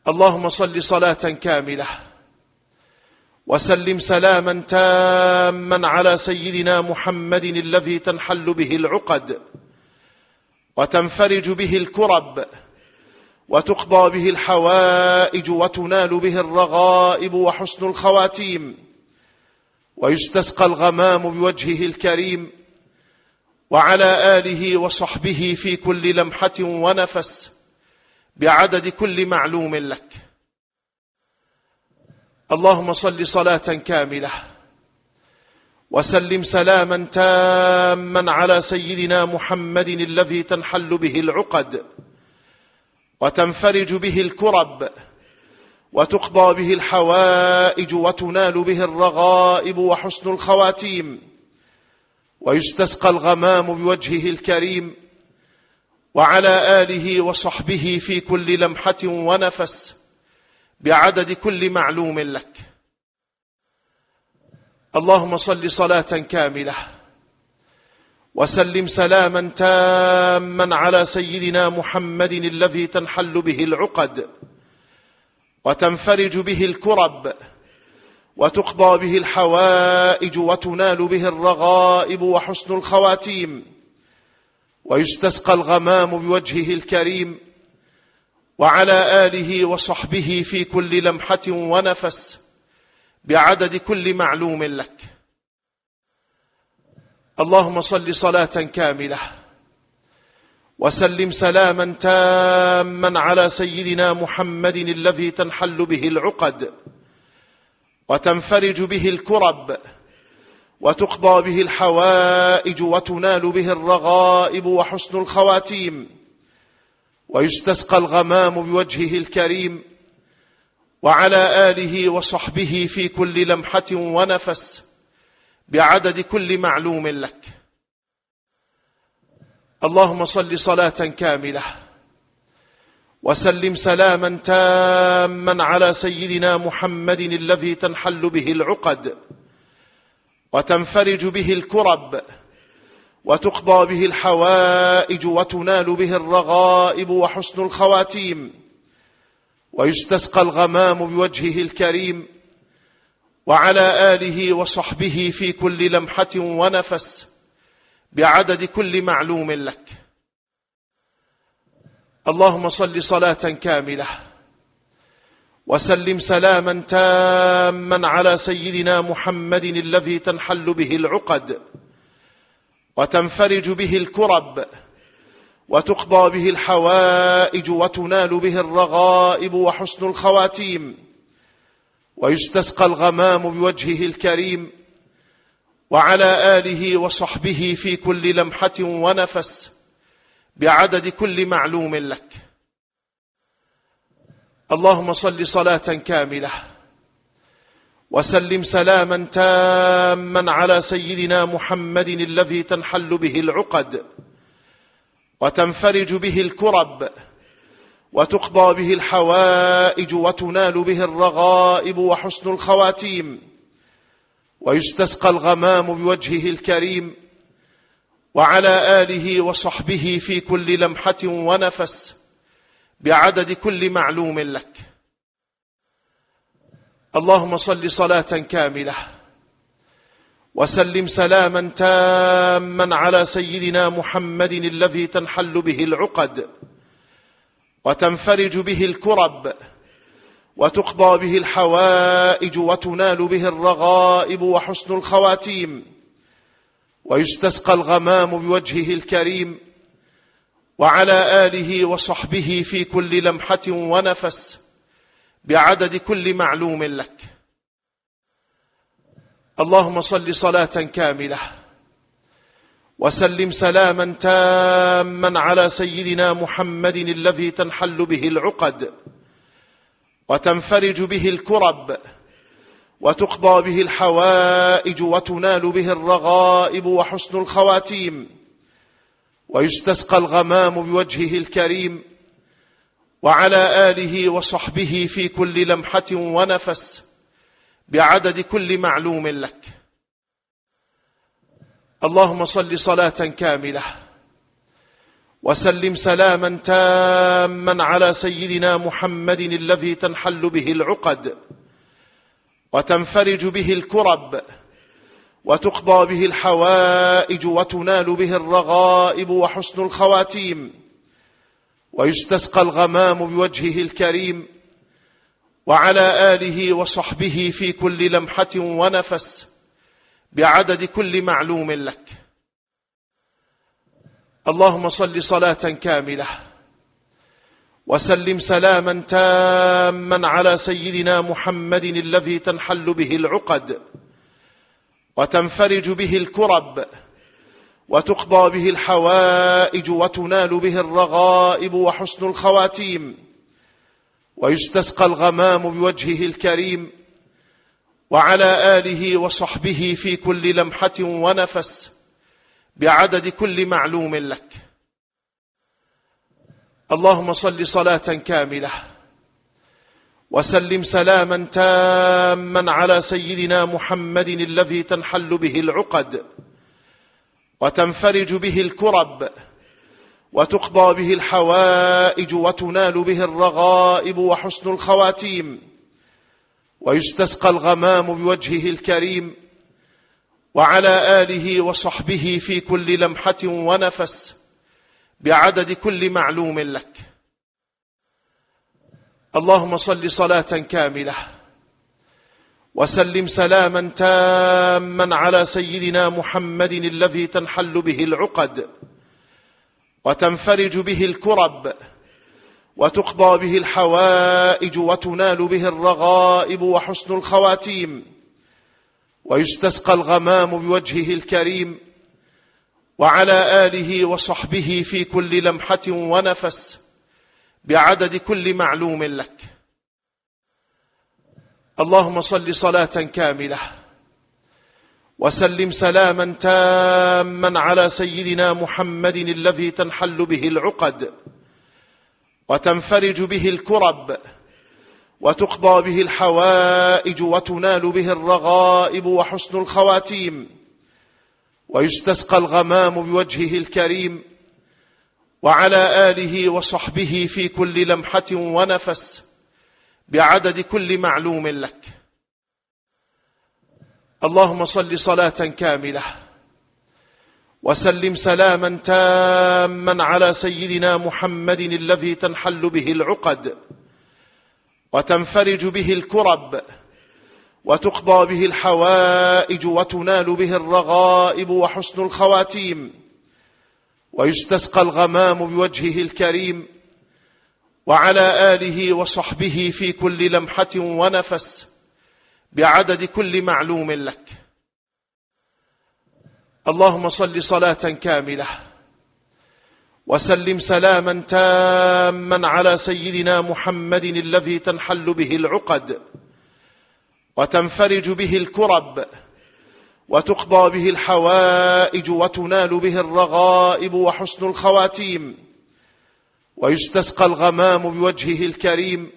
اللهم صل صلاة كاملة وسلم سلاما تاما على سيدنا محمد الذي تنحل به العقد وتنفرج به الكرب وتقضى به الحوائج وتنال به الرغائب وحسن الخواتيم ويستسقى الغمام بوجهه الكريم وعلى آله وصحبه في كل لمحة ونفس بعدد كل معلوم لك. اللهم صل صلاة كاملة وسلم سلاما تاما على سيدنا محمد الذي تنحل به العقد وتنفرج به الكرب وتقضى به الحوائج وتنال به الرغائب وحسن الخواتيم ويستسقى الغمام بوجهه الكريم وعلى آله وصحبه في كل لمحة ونفس بعدد كل معلوم لك. اللهم صل صلاة كاملة وسلم سلاما تاما على سيدنا محمد الذي تنحل به العقد وتنفرج به الكرب وتقضى به الحوائج وتنال به الرغائب وحسن الخواتيم ويستسقى الغمام بوجهه الكريم وعلى آله وصحبه في كل لمحة ونفس بعدد كل معلوم لك. اللهم صل صلاة كاملة وسلم سلاما تاما على سيدنا محمد الذي تنحل به العقد وتنفرج به الكرب وتقضى به الحوائج وتنال به الرغائب وحسن الخواتيم ويستسقى الغمام بوجهه الكريم وعلى آله وصحبه في كل لمحة ونفس بعدد كل معلوم لك. اللهم صل صلاة كاملة وسلم سلاما تاما على سيدنا محمد الذي تنحل به العقد وتنفرج به الكرب وتقضى به الحوائج وتنال به الرغائب وحسن الخواتيم ويستسقى الغمام بوجهه الكريم وعلى آله وصحبه في كل لمحة ونفس بعدد كل معلوم لك. اللهم صل صلاة كاملة وسلم سلاما تاما على سيدنا محمد الذي تنحل به العقد وتنفرج به الكرب وتقضى به الحوائج وتنال به الرغائب وحسن الخواتيم ويستسقى الغمام بوجهه الكريم وعلى آله وصحبه في كل لمحة ونفس بعدد كل معلوم لك. اللهم صل صلاة كاملة وسلم سلاما تاما على سيدنا محمد الذي تنحل به العقد وتنفرج به الكرب وتقضى به الحوائج وتنال به الرغائب وحسن الخواتيم ويستسقى الغمام بوجهه الكريم وعلى آله وصحبه في كل لمحة ونفس بعدد كل معلوم لك. اللهم صل صلاة كاملة وسلم سلاما تاما على سيدنا محمد الذي تنحل به العقد وتنفرج به الكرب وتقضى به الحوائج وتنال به الرغائب وحسن الخواتيم ويستسقى الغمام بوجهه الكريم وعلى آله وصحبه في كل لمحة ونفس بعدد كل معلوم لك. اللهم صل صلاة كاملة وسلم سلاما تاما على سيدنا محمد الذي تنحل به العقد وتنفرج به الكرب وتقضى به الحوائج وتنال به الرغائب وحسن الخواتيم ويستسقى الغمام بوجهه الكريم وعلى آله وصحبه في كل لمحة ونفس بعدد كل معلوم لك. اللهم صل صلاة كاملة وسلم سلاما تاما على سيدنا محمد الذي تنحل به العقد وتنفرج به الكرب وتقضى به الحوائج وتنال به الرغائب وحسن الخواتيم، ويستسقى الغمام بوجهه الكريم وعلى آله وصحبه في كل لمحة ونفس بعدد كل معلوم لك. اللهم صل صلاة كاملة وسلم سلاما تاما على سيدنا محمد الذي تنحل به العقد وتنفرج به الكرب وتقضى به الحوائج وتنال به الرغائب وحسن الخواتيم، ويستسقى الغمام بوجهه الكريم وعلى آله وصحبه في كل لمحة ونفس بعدد كل معلوم لك. اللهم صل صلاة كاملة وسلم سلاما تاما على سيدنا محمد الذي تنحل به العقد وتنفرج به الكرب وتقضى به الحوائج وتنال به الرغائب وحسن الخواتيم، ويستسقى الغمام بوجهه الكريم وعلى آله وصحبه في كل لمحة ونفس بعدد كل معلوم لك. اللهم صل صلاة كاملة وسلم سلاما تاما على سيدنا محمد الذي تنحل به العقد وتنفرج به الكرب وتقضى به الحوائج وتنال به الرغائب وحسن الخواتيم، ويستسقى الغمام بوجهه الكريم وعلى آله وصحبه في كل لمحة ونفس بعدد كل معلوم لك. اللهم صل صلاة كاملة وسلم سلاما تاما على سيدنا محمد الذي تنحل به العقد وتنفرج به الكرب وتقضى به الحوائج وتنال به الرغائب وحسن الخواتيم، ويستسقى الغمام بوجهه الكريم وعلى آله وصحبه في كل لمحة ونفس بعدد كل معلوم لك. اللهم صل صلاة كاملة وسلم سلاما تاما على سيدنا محمد الذي تنحل به العقد وتنفرج به الكرب وتقضى به الحوائج وتنال به الرغائب وحسن الخواتيم، ويستسقى الغمام بوجهه الكريم وعلى آله وصحبه في كل لمحة ونفس بعدد كل معلوم لك. اللهم صل صلاة كاملة وسلم سلاما تاما على سيدنا محمد الذي تنحل به العقد وتنفرج به الكرب وتقضى به الحوائج وتنال به الرغائب وحسن الخواتيم، ويستسقى الغمام بوجهه الكريم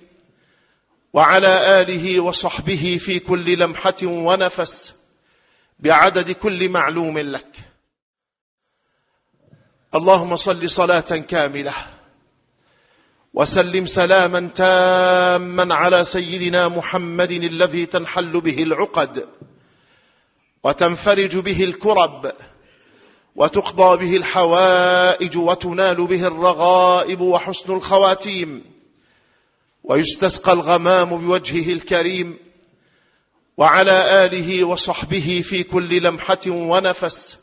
وعلى آله وصحبه في كل لمحة ونفس بعدد كل معلوم لك. اللهم صل صلاة كاملة وسلم سلاما تاما على سيدنا محمد الذي تنحل به العقد وتنفرج به الكرب وتقضى به الحوائج وتنال به الرغائب وحسن الخواتيم، ويستسقى الغمام بوجهه الكريم وعلى آله وصحبه في كل لمحة ونفس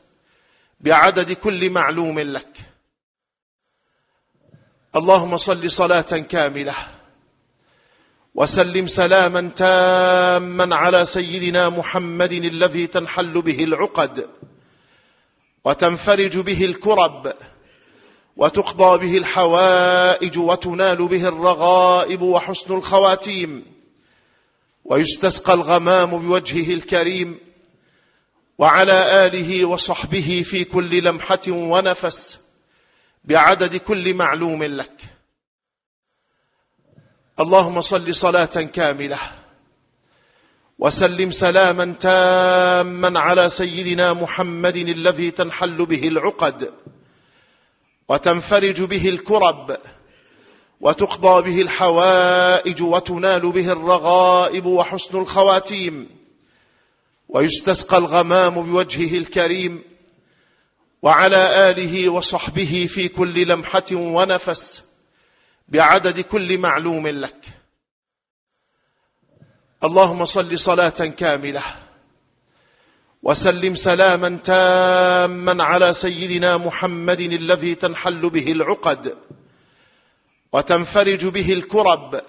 بعدد كل معلوم لك. اللهم صل صلاة كاملة وسلم سلاما تاما على سيدنا محمد الذي تنحل به العقد وتنفرج به الكرب وتقضى به الحوائج وتنال به الرغائب وحسن الخواتيم، ويستسقى الغمام بوجهه الكريم وعلى آله وصحبه في كل لمحة ونفس بعدد كل معلوم لك. اللهم صل صلاة كاملة وسلم سلاما تاما على سيدنا محمد الذي تنحل به العقد وتنفرج به الكرب وتقضى به الحوائج وتنال به الرغائب وحسن الخواتيم، ويستسقى الغمام بوجهه الكريم وعلى آله وصحبه في كل لمحة ونفس بعدد كل معلوم لك. اللهم صل صلاة كاملة وسلم سلاما تاما على سيدنا محمد الذي تنحل به العقد وتنفرج به الكرب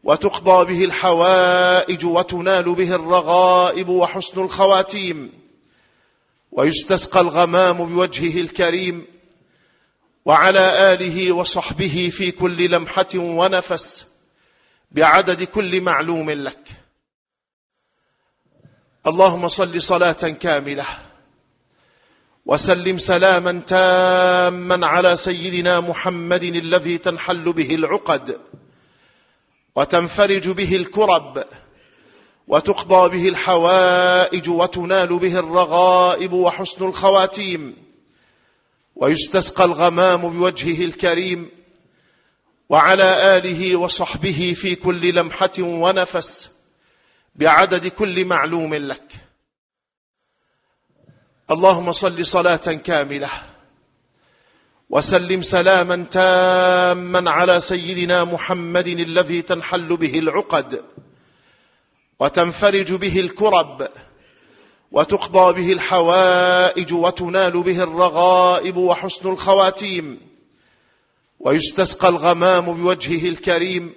وتقضى به الحوائج وتنال به الرغائب وحسن الخواتيم، ويستسقى الغمام بوجهه الكريم وعلى آله وصحبه في كل لمحة ونفس بعدد كل معلوم لك. اللهم صل صلاة كاملة وسلم سلاما تاما على سيدنا محمد الذي تنحل به العقد وتنفرج به الكرب وتقضى به الحوائج وتنال به الرغائب وحسن الخواتيم، ويستسقى الغمام بوجهه الكريم وعلى آله وصحبه في كل لمحة ونفس بعدد كل معلوم لك. اللهم صل صلاة كاملة وسلم سلاما تاما على سيدنا محمد الذي تنحل به العقد وتنفرج به الكرب وتقضى به الحوائج وتنال به الرغائب وحسن الخواتيم، ويستسقى الغمام بوجهه الكريم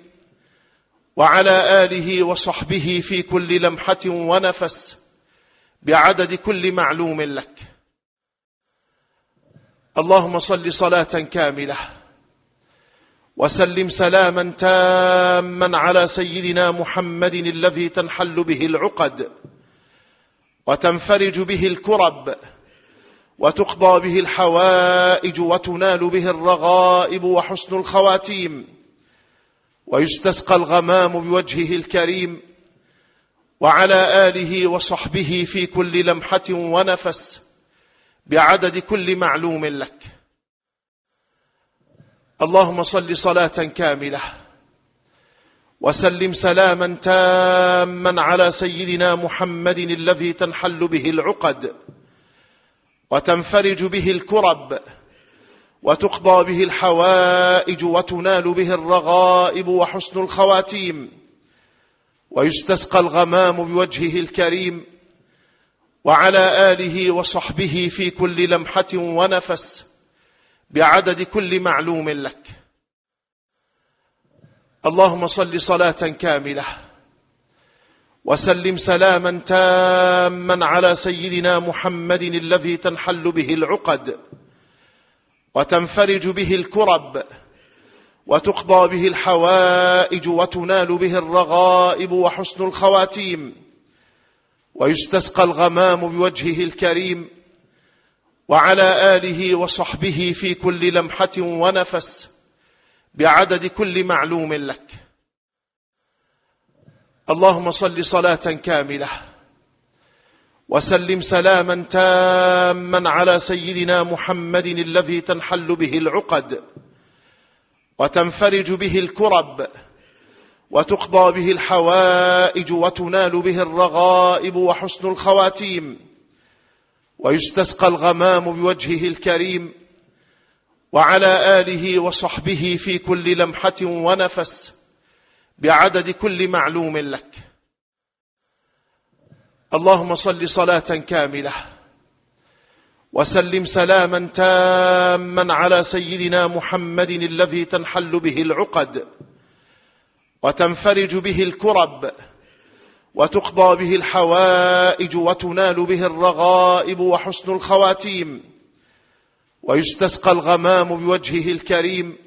وعلى آله وصحبه في كل لمحة ونفس بعدد كل معلوم لك. اللهم صل صلاة كاملة وسلم سلاما تاما على سيدنا محمد الذي تنحل به العقد وتنفرج به الكرب وتقضى به الحوائج وتنال به الرغائب وحسن الخواتيم، ويستسقى الغمام بوجهه الكريم وعلى آله وصحبه في كل لمحة ونفس بعدد كل معلوم لك. اللهم صل صلاة كاملة وسلم سلاما تاما على سيدنا محمد الذي تنحل به العقد وتنفرج به الكرب وتقضى به الحوائج وتنال به الرغائب وحسن الخواتيم، ويستسقى الغمام بوجهه الكريم وعلى آله وصحبه في كل لمحة ونفس بعدد كل معلوم لك. اللهم صل صلاة كاملة وسلم سلاما تاما على سيدنا محمد الذي تنحل به العقد وتنفرج به الكرب وتقضى به الحوائج وتنال به الرغائب وحسن الخواتيم، ويستسقى الغمام بوجهه الكريم وعلى آله وصحبه في كل لمحة ونفس بعدد كل معلوم لك. اللهم صل صلاة كاملة وسلم سلاما تاما على سيدنا محمد الذي تنحل به العقد وتنفرج به الكرب وتقضى به الحوائج وتنال به الرغائب وحسن الخواتيم، ويستسقى الغمام بوجهه الكريم وعلى آله وصحبه في كل لمحة ونفس بعدد كل معلوم لك. اللهم صل صلاة كاملة وسلم سلاما تاما على سيدنا محمد الذي تنحل به العقد وتنفرج به الكرب وتقضى به الحوائج وتنال به الرغائب وحسن الخواتيم، ويستسقى الغمام بوجهه الكريم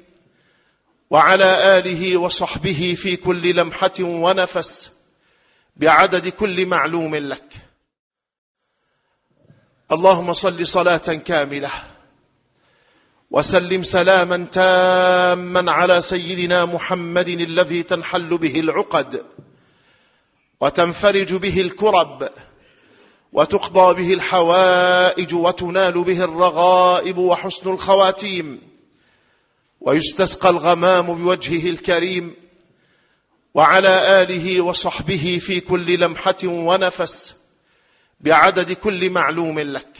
وعلى آله وصحبه في كل لمحة ونفس بعدد كل معلوم لك. اللهم صل صلاة كاملة وسلم سلاما تاما على سيدنا محمد الذي تنحل به العقد وتنفرج به الكرب وتقضى به الحوائج وتنال به الرغائب وحسن الخواتيم، ويستسقى الغمام بوجهه الكريم وعلى آله وصحبه في كل لمحة ونفس بعدد كل معلوم لك.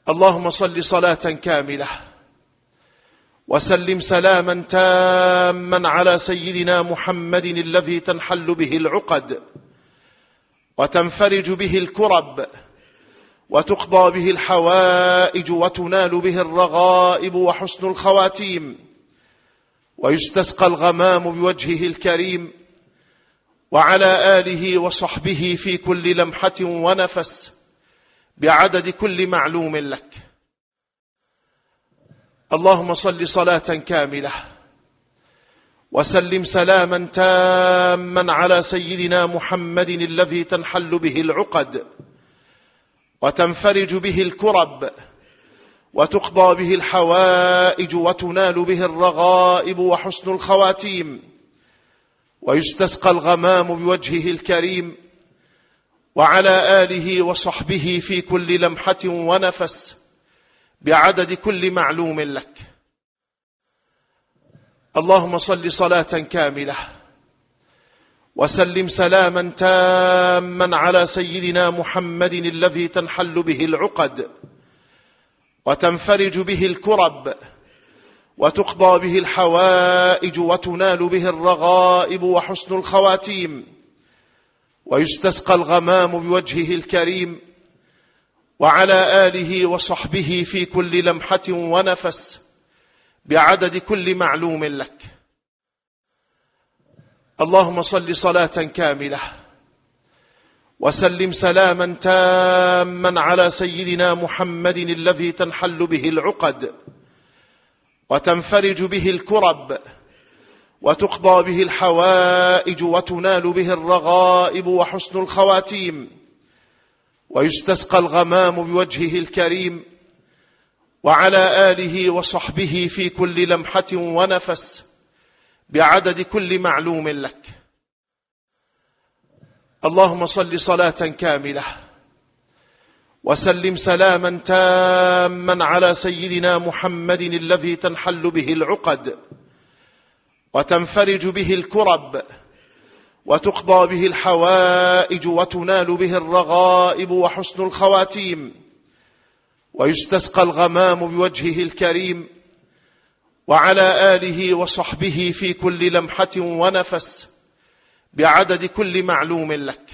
اللهم صل صلاة كاملة وسلم سلاما تاما على سيدنا محمد الذي تنحل به العقد وتنفرج به الكرب وتقضى به الحوائج وتنال به الرغائب وحسن الخواتيم، ويستسقى الغمام بوجهه الكريم وعلى آله وصحبه في كل لمحة ونفس بعدد كل معلوم لك. اللهم صل صلاة كاملة وسلم سلاما تاما على سيدنا محمد الذي تنحل به العقد وتنفرج به الكرب وتقضى به الحوائج وتنال به الرغائب وحسن الخواتيم، ويستسقى الغمام بوجهه الكريم وعلى آله وصحبه في كل لمحة ونفس بعدد كل معلوم لك. اللهم صل صلاة كاملة وسلم سلاما تاما على سيدنا محمد الذي تنحل به العقد وتنفرج به الكرب وتقضى به الحوائج وتنال به الرغائب وحسن الخواتيم، ويستسقى الغمام بوجهه الكريم وعلى آله وصحبه في كل لمحة ونفس بعدد كل معلوم لك. اللهم صل صلاة كاملة وسلم سلاما تاما على سيدنا محمد الذي تنحل به العقد وتنفرج به الكرب وتقضى به الحوائج وتنال به الرغائب وحسن الخواتيم، ويستسقى الغمام بوجهه الكريم وعلى آله وصحبه في كل لمحة ونفس بعدد كل معلوم لك. اللهم صل صلاة كاملة وسلم سلاما تاما على سيدنا محمد الذي تنحل به العقد وتنفرج به الكرب وتقضى به الحوائج وتنال به الرغائب وحسن الخواتيم، ويستسقى الغمام بوجهه الكريم وعلى آله وصحبه في كل لمحة ونفس بعدد كل معلوم لك.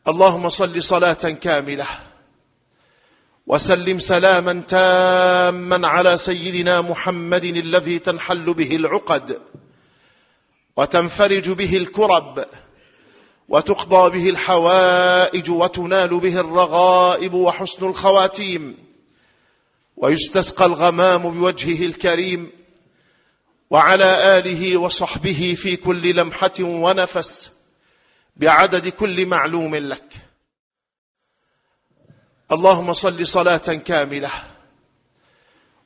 اللهم صل صلاة كاملة وسلم سلاما تاما على سيدنا محمد الذي تنحل به العقد وتنفرج به الكرب وتقضى به الحوائج وتنال به الرغائب وحسن الخواتيم، ويستسقى الغمام بوجهه الكريم وعلى آله وصحبه في كل لمحة ونفس بعدد كل معلوم لك. اللهم صل صلاة كاملة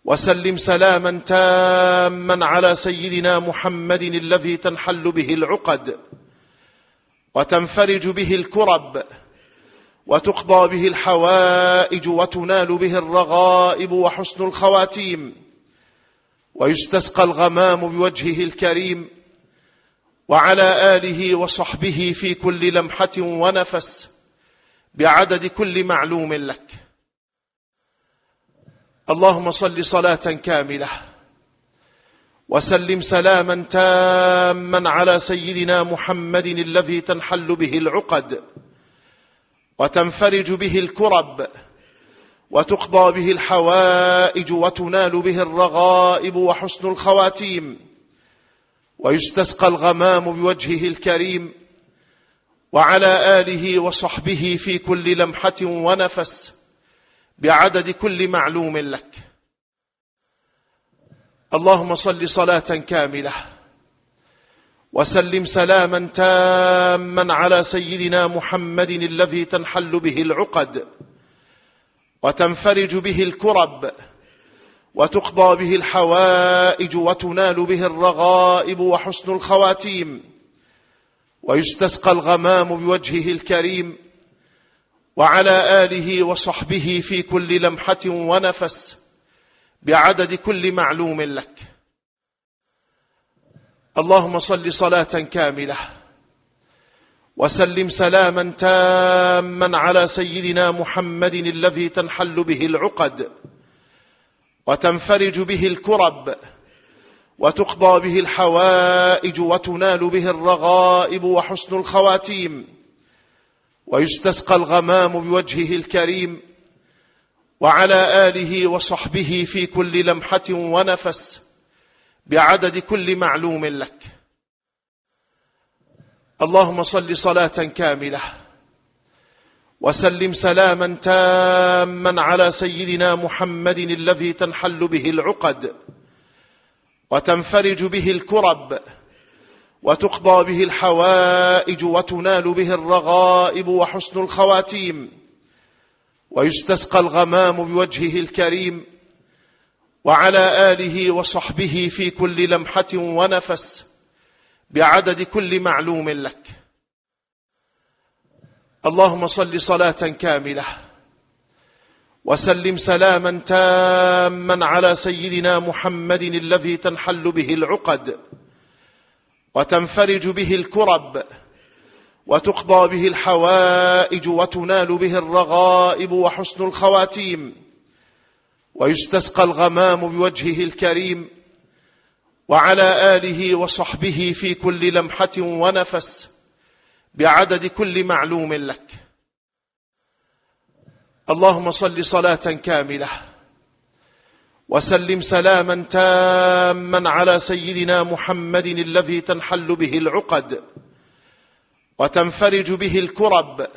وسلم سلاما تاما على سيدنا محمد الذي تنحل به العقد وتنفرج به الكرب وتقضى به الحوائج وتنال به الرغائب وحسن الخواتيم، ويستسقى الغمام بوجهه الكريم وعلى آله وصحبه في كل لمحة ونفس بعدد كل معلوم لك. اللهم صل صلاة كاملة وسلم سلاما تاما على سيدنا محمد الذي تنحل به العقد وتنفرج به الكرب وتقضى به الحوائج وتنال به الرغائب وحسن الخواتيم، ويستسقى الغمام بوجهه الكريم وعلى آله وصحبه في كل لمحة ونفس بعدد كل معلوم لك. اللهم صل صلاة كاملة وسلم سلاما تاما على سيدنا محمد الذي تنحل به العقد وتنفرج به الكرب وتقضى به الحوائج وتنال به الرغائب وحسن الخواتيم، ويستسقى الغمام بوجهه الكريم وعلى آله وصحبه في كل لمحة ونفس بعدد كل معلوم لك. اللهم صل صلاة كاملة وسلم سلاما تاما على سيدنا محمد الذي تنحل به العقد وتنفرج به الكرب وتقضى به الحوائج وتنال به الرغائب وحسن الخواتيم، ويستسقى الغمام بوجهه الكريم وعلى آله وصحبه في كل لمحة ونفس بعدد كل معلوم لك. اللهم صل صلاة كاملة وسلم سلاما تاما على سيدنا محمد الذي تنحل به العقد وتنفرج به الكرب وتقضى به الحوائج وتنال به الرغائب وحسن الخواتيم، ويستسقى الغمام بوجهه الكريم وعلى آله وصحبه في كل لمحة ونفس بعدد كل معلوم لك. اللهم صل صلاة كاملة وسلم سلاما تاما على سيدنا محمد الذي تنحل به العقد وتنفرج به الكرب وتقضى به الحوائج وتنال به الرغائب وحسن الخواتيم، ويستسقى الغمام بوجهه الكريم وعلى آله وصحبه في كل لمحة ونفس بعدد كل معلوم لك. اللهم صل صلاة كاملة وسلم سلاما تاما على سيدنا محمد الذي تنحل به العقد وتنفرج به الكرب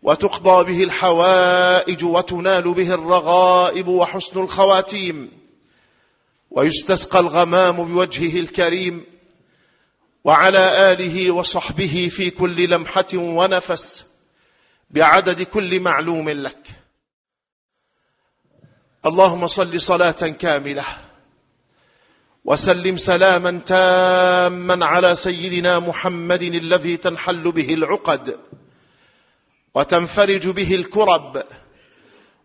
وتقضى به الحوائج وتنال به الرغائب وحسن الخواتيم، ويستسقى الغمام بوجهه الكريم وعلى آله وصحبه في كل لمحة ونفس بعدد كل معلوم لك. اللهم صل صلاة كاملة وسلم سلاما تاما على سيدنا محمد الذي تنحل به العقد وتنفرج به الكرب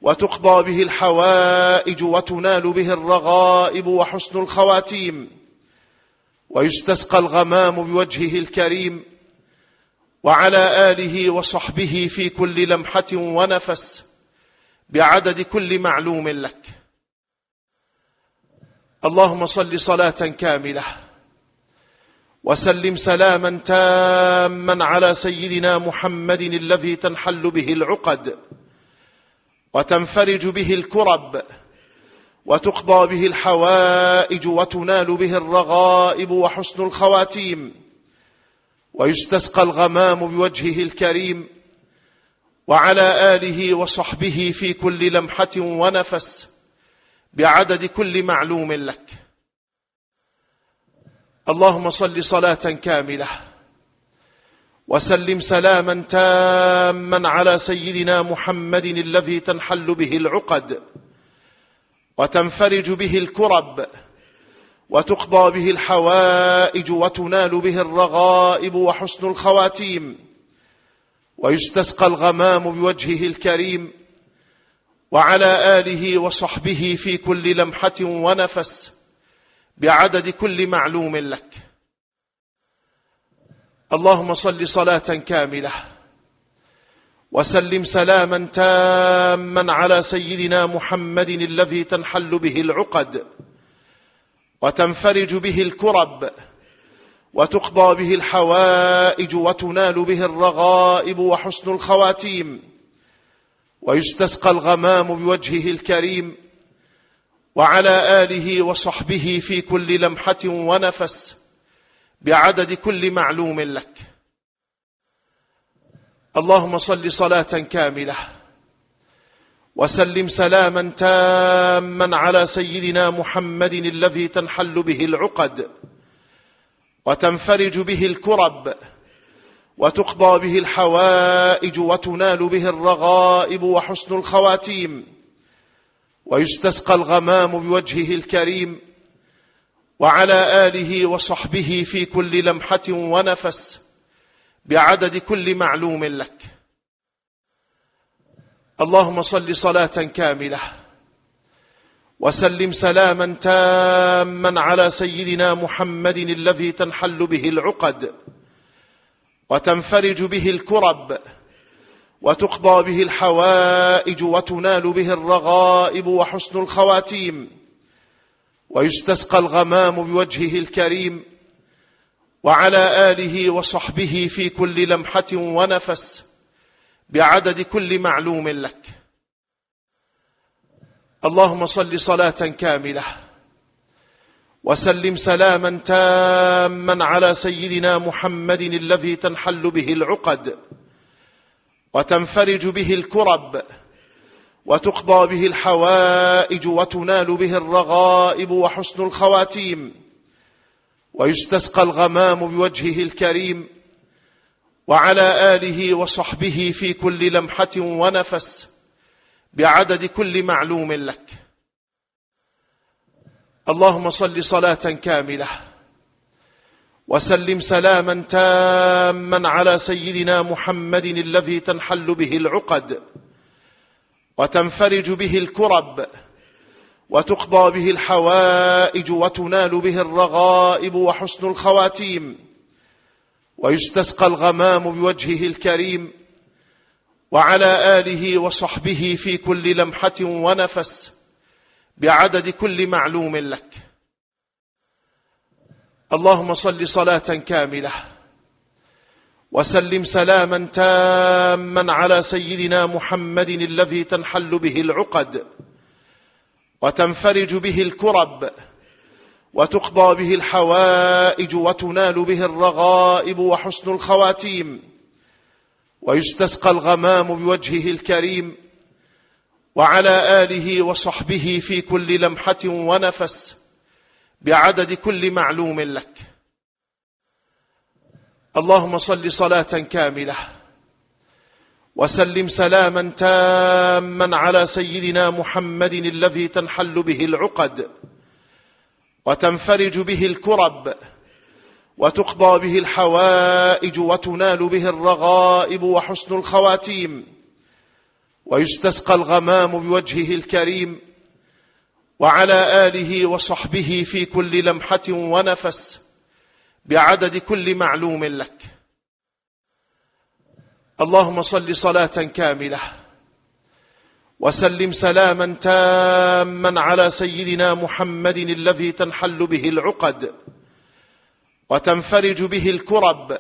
وتقضى به الحوائج وتنال به الرغائب وحسن الخواتيم، ويستسقى الغمام بوجهه الكريم وعلى آله وصحبه في كل لمحة ونفس بعدد كل معلوم لك. اللهم صل صلاة كاملة وسلم سلاما تاما على سيدنا محمد الذي تنحل به العقد وتنفرج به الكرب وتقضى به الحوائج وتنال به الرغائب وحسن الخواتيم، ويستسقى الغمام بوجهه الكريم وعلى آله وصحبه في كل لمحة ونفس بعدد كل معلوم لك. اللهم صل صلاة كاملة وسلم سلاما تاما على سيدنا محمد الذي تنحل به العقد وتنفرج به الكرب وتقضى به الحوائج وتنال به الرغائب وحسن الخواتيم، ويستسقى الغمام بوجهه الكريم وعلى آله وصحبه في كل لمحة ونفس بعدد كل معلوم لك. اللهم صل صلاة كاملة وسلم سلاما تاما على سيدنا محمد الذي تنحل به العقد وتنفرج به الكرب وتقضى به الحوائج وتنال به الرغائب وحسن الخواتيم، ويستسقى الغمام بوجهه الكريم وعلى آله وصحبه في كل لمحة ونفس بعدد كل معلوم لك. اللهم صل صلاة كاملة وسلم سلاما تاما على سيدنا محمد الذي تنحل به العقد وتنفرج به الكرب وتقضى به الحوائج وتنال به الرغائب وحسن الخواتيم، ويستسقى الغمام بوجهه الكريم وعلى آله وصحبه في كل لمحة ونفس بعدد كل معلوم لك. اللهم صل صلاة كاملة وسلم سلاما تاما على سيدنا محمد الذي تنحل به العقد وتنفرج به الكرب وتقضى به الحوائج وتنال به الرغائب وحسن الخواتيم، ويستسقى الغمام بوجهه الكريم، وعلى آله وصحبه في كل لمحة ونفس بعدد كل معلوم لك. اللهم صل صلاة كاملة وسلم سلاما تاما على سيدنا محمد الذي تنحل به العقد وتنفرج به الكرب وتقضى به الحوائج وتنال به الرغائب وحسن الخواتيم، ويستسقى الغمام بوجهه الكريم، وعلى آله وصحبه في كل لمحة ونفس بعدد كل معلوم لك. اللهم صل صلاة كاملة وسلم سلاما تاما على سيدنا محمد الذي تنحل به العقد وتنفرج به الكرب وتقضى به الحوائج وتنال به الرغائب وحسن الخواتيم، ويستسقى الغمام بوجهه الكريم، وعلى آله وصحبه في كل لمحة ونفس بعدد كل معلوم لك. اللهم صل صلاة كاملة وسلم سلاما تاما على سيدنا محمد الذي تنحل به العقد وتنفرج به الكرب وتقضى به الحوائج وتنال به الرغائب وحسن الخواتيم، ويستسقى الغمام بوجهه الكريم، وعلى آله وصحبه في كل لمحة ونفس بعدد كل معلوم لك. اللهم صل صلاة كاملة وسلم سلاما تاما على سيدنا محمد الذي تنحل به العقد وتنفرج به الكرب وتقضى به الحوائج وتنال به الرغائب وحسن الخواتيم، ويستسقى الغمام بوجهه الكريم، وعلى آله وصحبه في كل لمحة ونفس بعدد كل معلوم لك. اللهم صل صلاة كاملة وسلم سلاما تاما على سيدنا محمد الذي تنحل به العقد وتنفرج به الكرب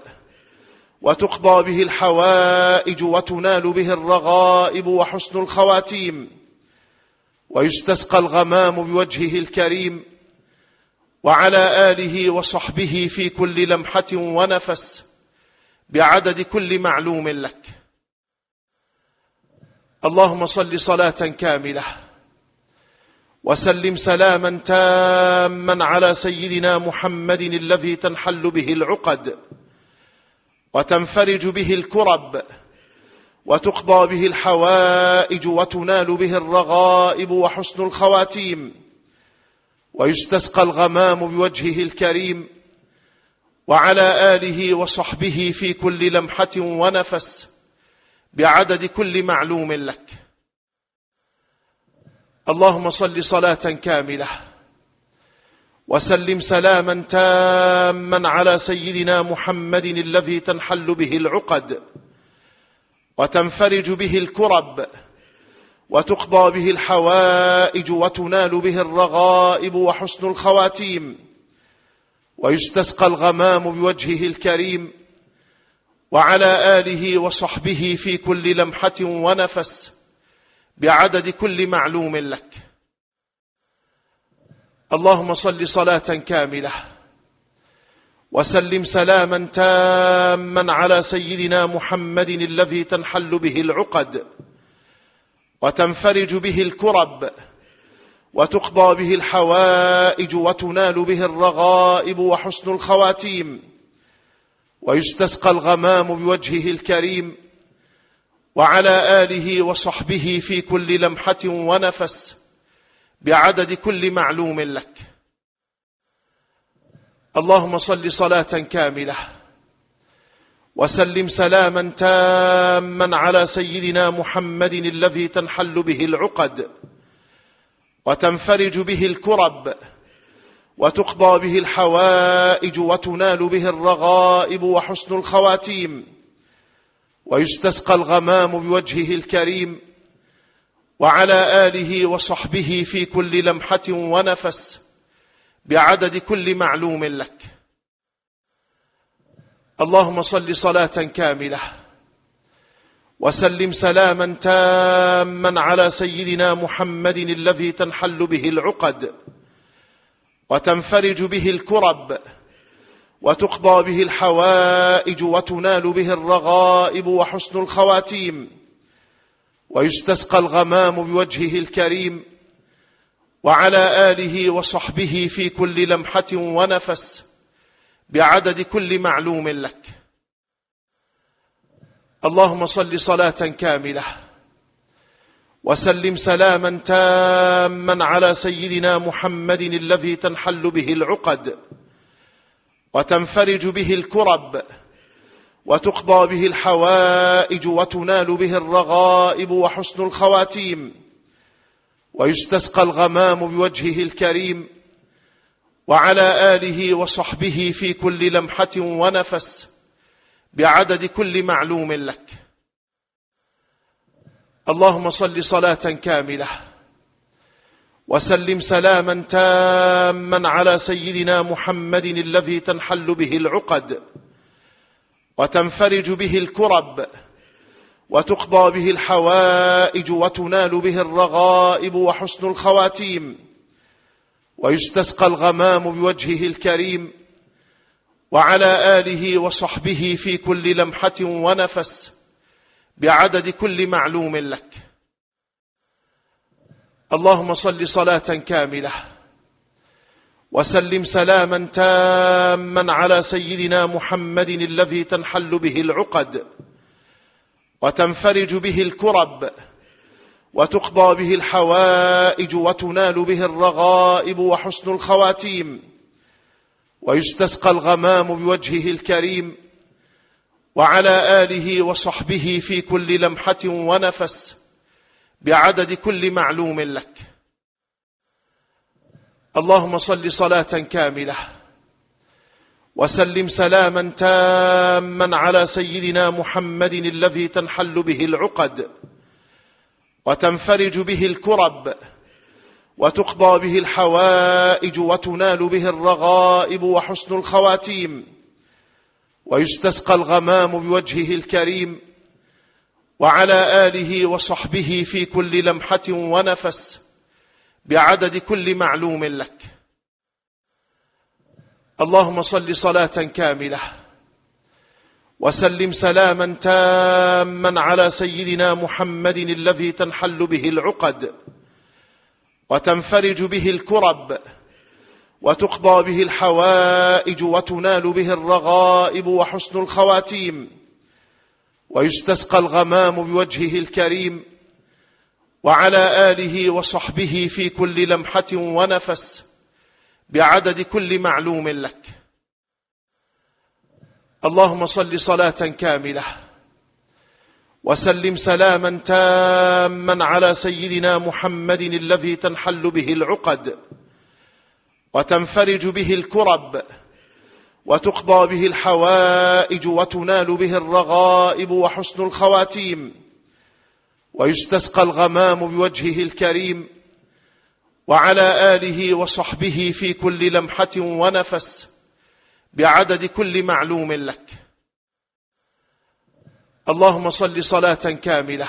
وتقضى به الحوائج وتنال به الرغائب وحسن الخواتيم، ويستسقى الغمام بوجهه الكريم، وعلى آله وصحبه في كل لمحة ونفس بعدد كل معلوم لك. اللهم صل صلاة كاملة وسلم سلاما تاما على سيدنا محمد الذي تنحل به العقد وتنفرج به الكرب وتقضى به الحوائج وتنال به الرغائب وحسن الخواتيم، ويستسقى الغمام بوجهه الكريم، وعلى آله وصحبه في كل لمحة ونفس بعدد كل معلوم لك. اللهم صل صلاة كاملة وسلم سلاما تاما على سيدنا محمد الذي تنحل به العقد وتنفرج به الكرب وتقضى به الحوائج وتنال به الرغائب وحسن الخواتيم، ويستسقى الغمام بوجهه الكريم، وعلى آله وصحبه في كل لمحة ونفس بعدد كل معلوم لك. اللهم صل صلاة كاملة وسلم سلاما تاما على سيدنا محمد الذي تنحل به العقد وتنفرج به الكرب وتقضى به الحوائج وتنال به الرغائب وحسن الخواتيم، ويستسقى الغمام بوجهه الكريم، وعلى آله وصحبه في كل لمحة ونفس بعدد كل معلوم لك. اللهم صل صلاة كاملة وسلم سلاما تاما على سيدنا محمد الذي تنحل به العقد وتنفرج به الكرب وتقضى به الحوائج وتنال به الرغائب وحسن الخواتيم، ويستسقى الغمام بوجهه الكريم وعلى آله وصحبه في كل لمحة ونفس بعدد كل معلوم لك. اللهم صل صلاة كاملة وسلم سلاما تاما على سيدنا محمد الذي تنحل به العقد وتنفرج به الكرب وتقضى به الحوائج وتنال به الرغائب وحسن الخواتيم، ويستسقى الغمام بوجهه الكريم وعلى آله وصحبه في كل لمحة ونفس بعدد كل معلوم لك. اللهم صل صلاة كاملة وسلم سلاما تاما على سيدنا محمد الذي تنحل به العقد وتنفرج به الكرب وتقضى به الحوائج وتنال به الرغائب وحسن الخواتيم، ويستسقى الغمام بوجهه الكريم وعلى آله وصحبه في كل لمحة ونفس بعدد كل معلوم لك. اللهم صل صلاة كاملة وسلم سلاما تاما على سيدنا محمد الذي تنحل به العقد وتنفرج به الكرب وتقضى به الحوائج وتنال به الرغائب وحسن الخواتيم، ويستسقى الغمام بوجهه الكريم وعلى آله وصحبه في كل لمحة ونفس بعدد كل معلوم لك. اللهم صل صلاة كاملة وسلم سلاما تاما على سيدنا محمد الذي تنحل به العقد وتنفرج به الكرب وتقضى به الحوائج وتنال به الرغائب وحسن الخواتيم، ويستسقى الغمام بوجهه الكريم وعلى آله وصحبه في كل لمحة ونفس بعدد كل معلوم لك. اللهم صل صلاة كاملة وسلم سلاما تاما على سيدنا محمد الذي تنحل به العقد وتنفرج به الكرب وتقضى به الحوائج وتنال به الرغائب وحسن الخواتيم، ويستسقى الغمام بوجهه الكريم وعلى آله وصحبه في كل لمحة ونفس بعدد كل معلوم لك. اللهم صل صلاة كاملة وسلم سلاما تاما على سيدنا محمد الذي تنحل به العقد وتنفرج به الكرب وتقضى به الحوائج وتنال به الرغائب وحسن الخواتيم، ويستسقى الغمام بوجهه الكريم وعلى آله وصحبه في كل لمحة ونفس بعدد كل معلوم لك. اللهم صل صلاة كاملة وسلم سلاما تاما على سيدنا محمد الذي تنحل به العقد وتنفرج به الكرب وتقضى به الحوائج وتنال به الرغائب وحسن الخواتيم، ويستسقى الغمام بوجهه الكريم وعلى آله وصحبه في كل لمحة ونفس بعدد كل معلوم لك. اللهم صل صلاة كاملة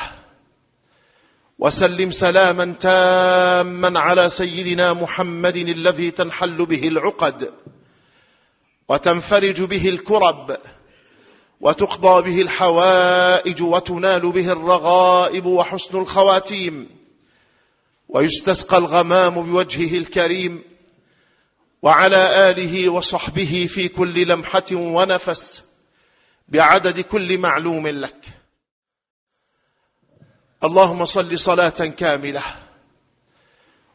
وسلم سلاما تاما على سيدنا محمد الذي تنحل به العقد وتنفرج به الكرب وتقضى به الحوائج وتنال به الرغائب وحسن الخواتيم، ويستسقى الغمام بوجهه الكريم وعلى آله وصحبه في كل لمحة ونفس بعدد كل معلوم لك. اللهم صل صلاة كاملة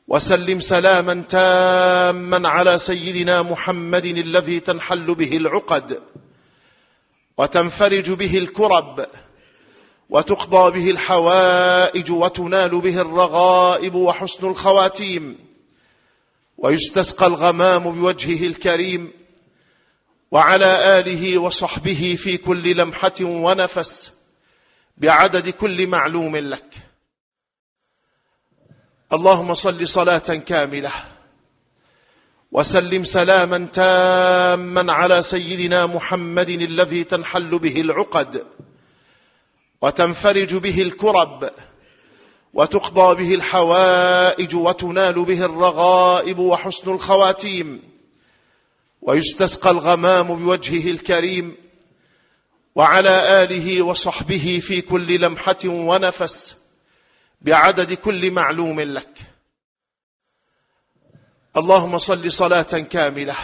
وسلم سلاما تاما على سيدنا محمد الذي تنحل به العقد وتنفرج به الكرب وتقضى به الحوائج وتنال به الرغائب وحسن الخواتيم، ويستسقى الغمام بوجهه الكريم وعلى آله وصحبه في كل لمحة ونفس بعدد كل معلوم لك. اللهم صل صلاة كاملة وسلم سلاما تاما على سيدنا محمد الذي تنحل به العقد وتنفرج به الكرب وتقضى به الحوائج وتنال به الرغائب وحسن الخواتيم، ويستسقى الغمام بوجهه الكريم وعلى آله وصحبه في كل لمحة ونفس بعدد كل معلوم لك. اللهم صل صلاة كاملة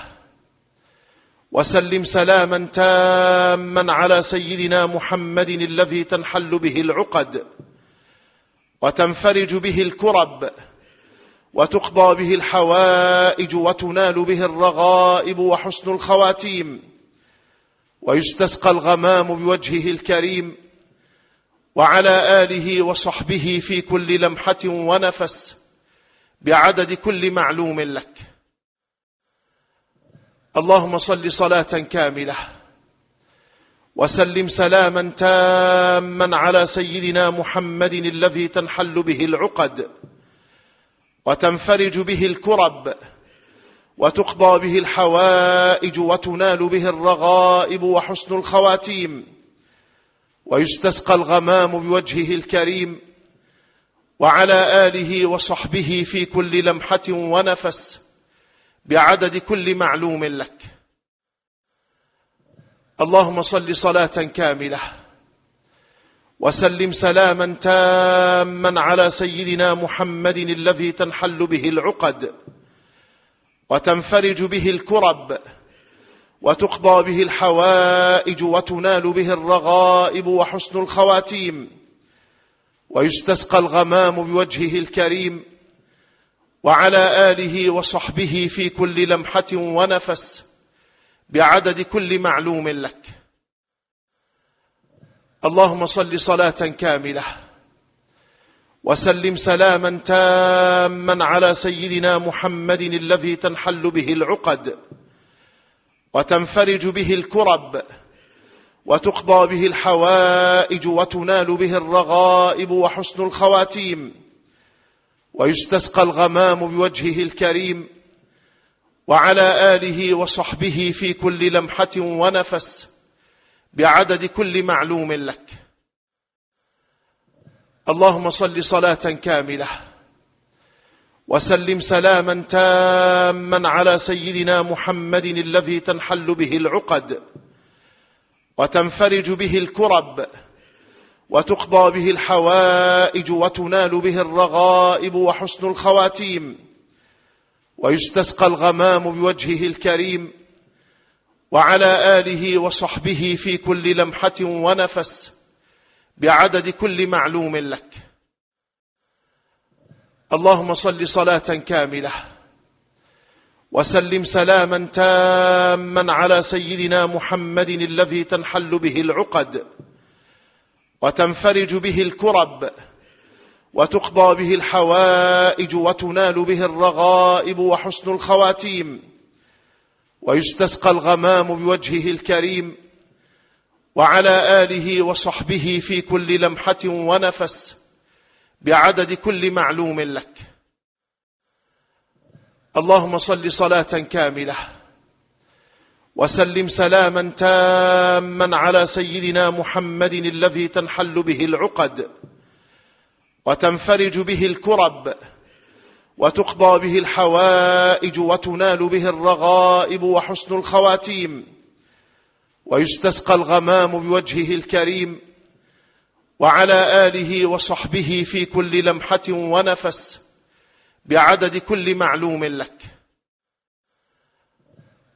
وسلم سلاما تاما على سيدنا محمد الذي تنحل به العقد وتنفرج به الكرب وتقضى به الحوائج وتنال به الرغائب وحسن الخواتيم، ويستسقى الغمام بوجهه الكريم وعلى آله وصحبه في كل لمحة ونفس بعدد كل معلوم لك. اللهم صل صلاة كاملة وسلم سلاما تاما على سيدنا محمد الذي تنحل به العقد وتنفرج به الكرب وتقضى به الحوائج وتنال به الرغائب وحسن الخواتيم، ويستسقى الغمام بوجهه الكريم وعلى آله وصحبه في كل لمحة ونفس بعدد كل معلوم لك. اللهم صل صلاة كاملة وسلم سلاما تاما على سيدنا محمد الذي تنحل به العقد وتنفرج به الكرب وتقضى به الحوائج وتنال به الرغائب وحسن الخواتيم، ويستسقى الغمام بوجهه الكريم وعلى آله وصحبه في كل لمحة ونفس بعدد كل معلوم لك. اللهم صل صلاة كاملة وسلم سلاما تاما على سيدنا محمد الذي تنحل به العقد وتنفرج به الكرب وتقضى به الحوائج وتنال به الرغائب وحسن الخواتيم، ويستسقى الغمام بوجهه الكريم وعلى آله وصحبه في كل لمحة ونفس بعدد كل معلوم لك. اللهم صل صلاة كاملة وسلم سلاما تاما على سيدنا محمد الذي تنحل به العقد وتنفرج به الكرب وتقضى به الحوائج وتنال به الرغائب وحسن الخواتيم، ويستسقى الغمام بوجهه الكريم وعلى آله وصحبه في كل لمحة ونفس بعدد كل معلوم لك. اللهم صل صلاة كاملة وسلم سلاما تاما على سيدنا محمد الذي تنحل به العقد وتنفرج به الكرب وتقضى به الحوائج وتنال به الرغائب وحسن الخواتيم، ويستسقى الغمام بوجهه الكريم وعلى آله وصحبه في كل لمحة ونفس بعدد كل معلوم لك. اللهم صل صلاة كاملة وسلم سلاما تاما على سيدنا محمد الذي تنحل به العقد وتنفرج به الكرب وتقضى به الحوائج وتنال به الرغائب وحسن الخواتيم، ويستسقى الغمام بوجهه الكريم وعلى آله وصحبه في كل لمحة ونفس بعدد كل معلوم لك.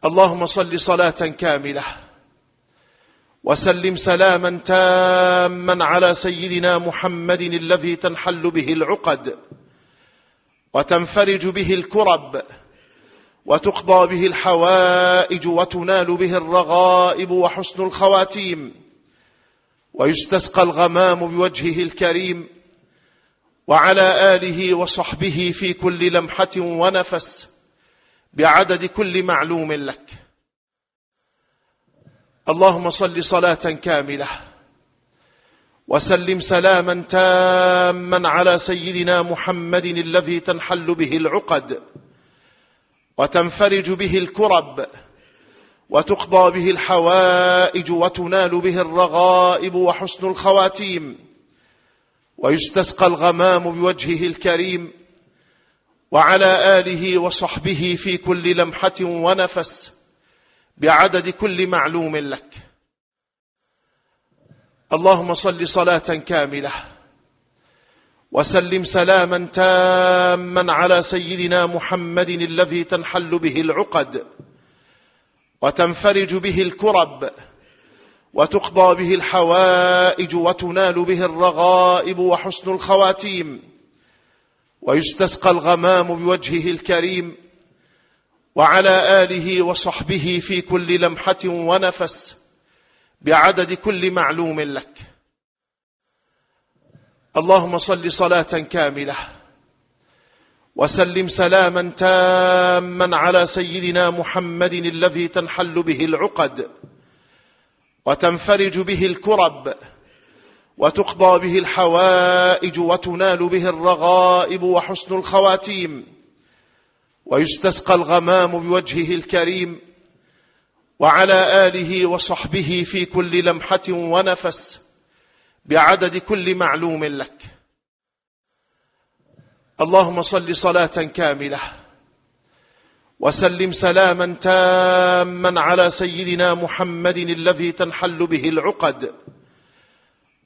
اللهم صل صلاة كاملة وسلم سلاما تاما على سيدنا محمد الذي تنحل به العقد وتنفرج به الكرب وتقضى به الحوائج وتنال به الرغائب وحسن الخواتيم، ويستسقى الغمام بوجهه الكريم وعلى آله وصحبه في كل لمحة ونفس بعدد كل معلوم لك. اللهم صل صلاة كاملة وسلم سلاما تاما على سيدنا محمد الذي تنحل به العقد وتنفرج به الكرب وتقضى به الحوائج وتنال به الرغائب وحسن الخواتيم، ويستسقى الغمام بوجهه الكريم وعلى آله وصحبه في كل لمحة ونفس بعدد كل معلوم لك. اللهم صل صلاة كاملة وسلم سلاما تاما على سيدنا محمد الذي تنحل به العقد وتنفرج به الكرب وتقضى به الحوائج وتنال به الرغائب وحسن الخواتيم، ويستسقى الغمام بوجهه الكريم وعلى آله وصحبه في كل لمحة ونفس بعدد كل معلوم لك. اللهم صل صلاة كاملة وسلم سلاما تاما على سيدنا محمد الذي تنحل به العقد وتنفرج به الكرب وتقضى به الحوائج وتنال به الرغائب وحسن الخواتيم، ويستسقى الغمام بوجهه الكريم وعلى آله وصحبه في كل لمحة ونفس بعدد كل معلوم لك. اللهم صل صلاة كاملة وسلم سلاما تاما على سيدنا محمد الذي تنحل به العقد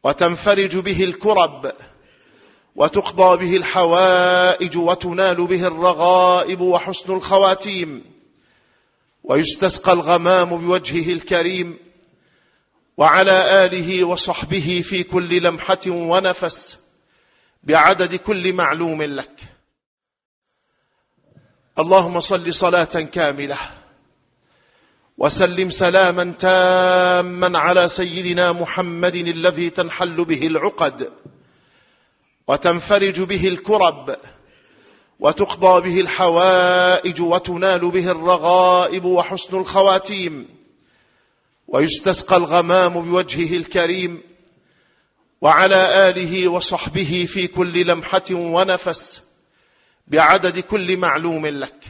وتنفرج به الكرب وتقضى به الحوائج وتنال به الرغائب وحسن الخواتيم، ويستسقى الغمام بوجهه الكريم وعلى آله وصحبه في كل لمحة ونفس بعدد كل معلوم لك. اللهم صل صلاة كاملة وسلم سلاما تاما على سيدنا محمد الذي تنحل به العقد وتنفرج به الكرب وتقضى به الحوائج وتنال به الرغائب وحسن الخواتيم، ويستسقى الغمام بوجهه الكريم وعلى آله وصحبه في كل لمحة ونفس بعدد كل معلوم لك.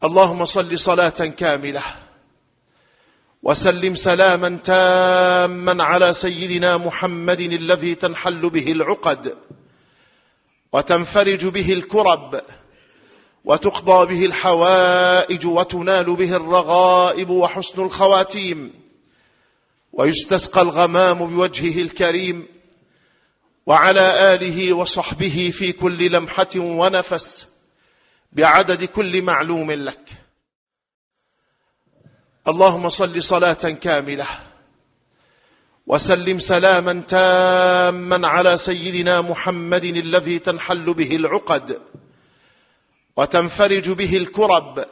اللهم صل صلاة كاملة وسلم سلاما تاما على سيدنا محمد الذي تنحل به العقد وتنفرج به الكرب وتقضى به الحوائج وتنال به الرغائب وحسن الخواتيم، ويستسقى الغمام بوجهه الكريم وعلى آله وصحبه في كل لمحة ونفس بعدد كل معلوم لك. اللهم صل صلاة كاملة وسلم سلاما تاما على سيدنا محمد الذي تنحل به العقد وتنفرج به الكرب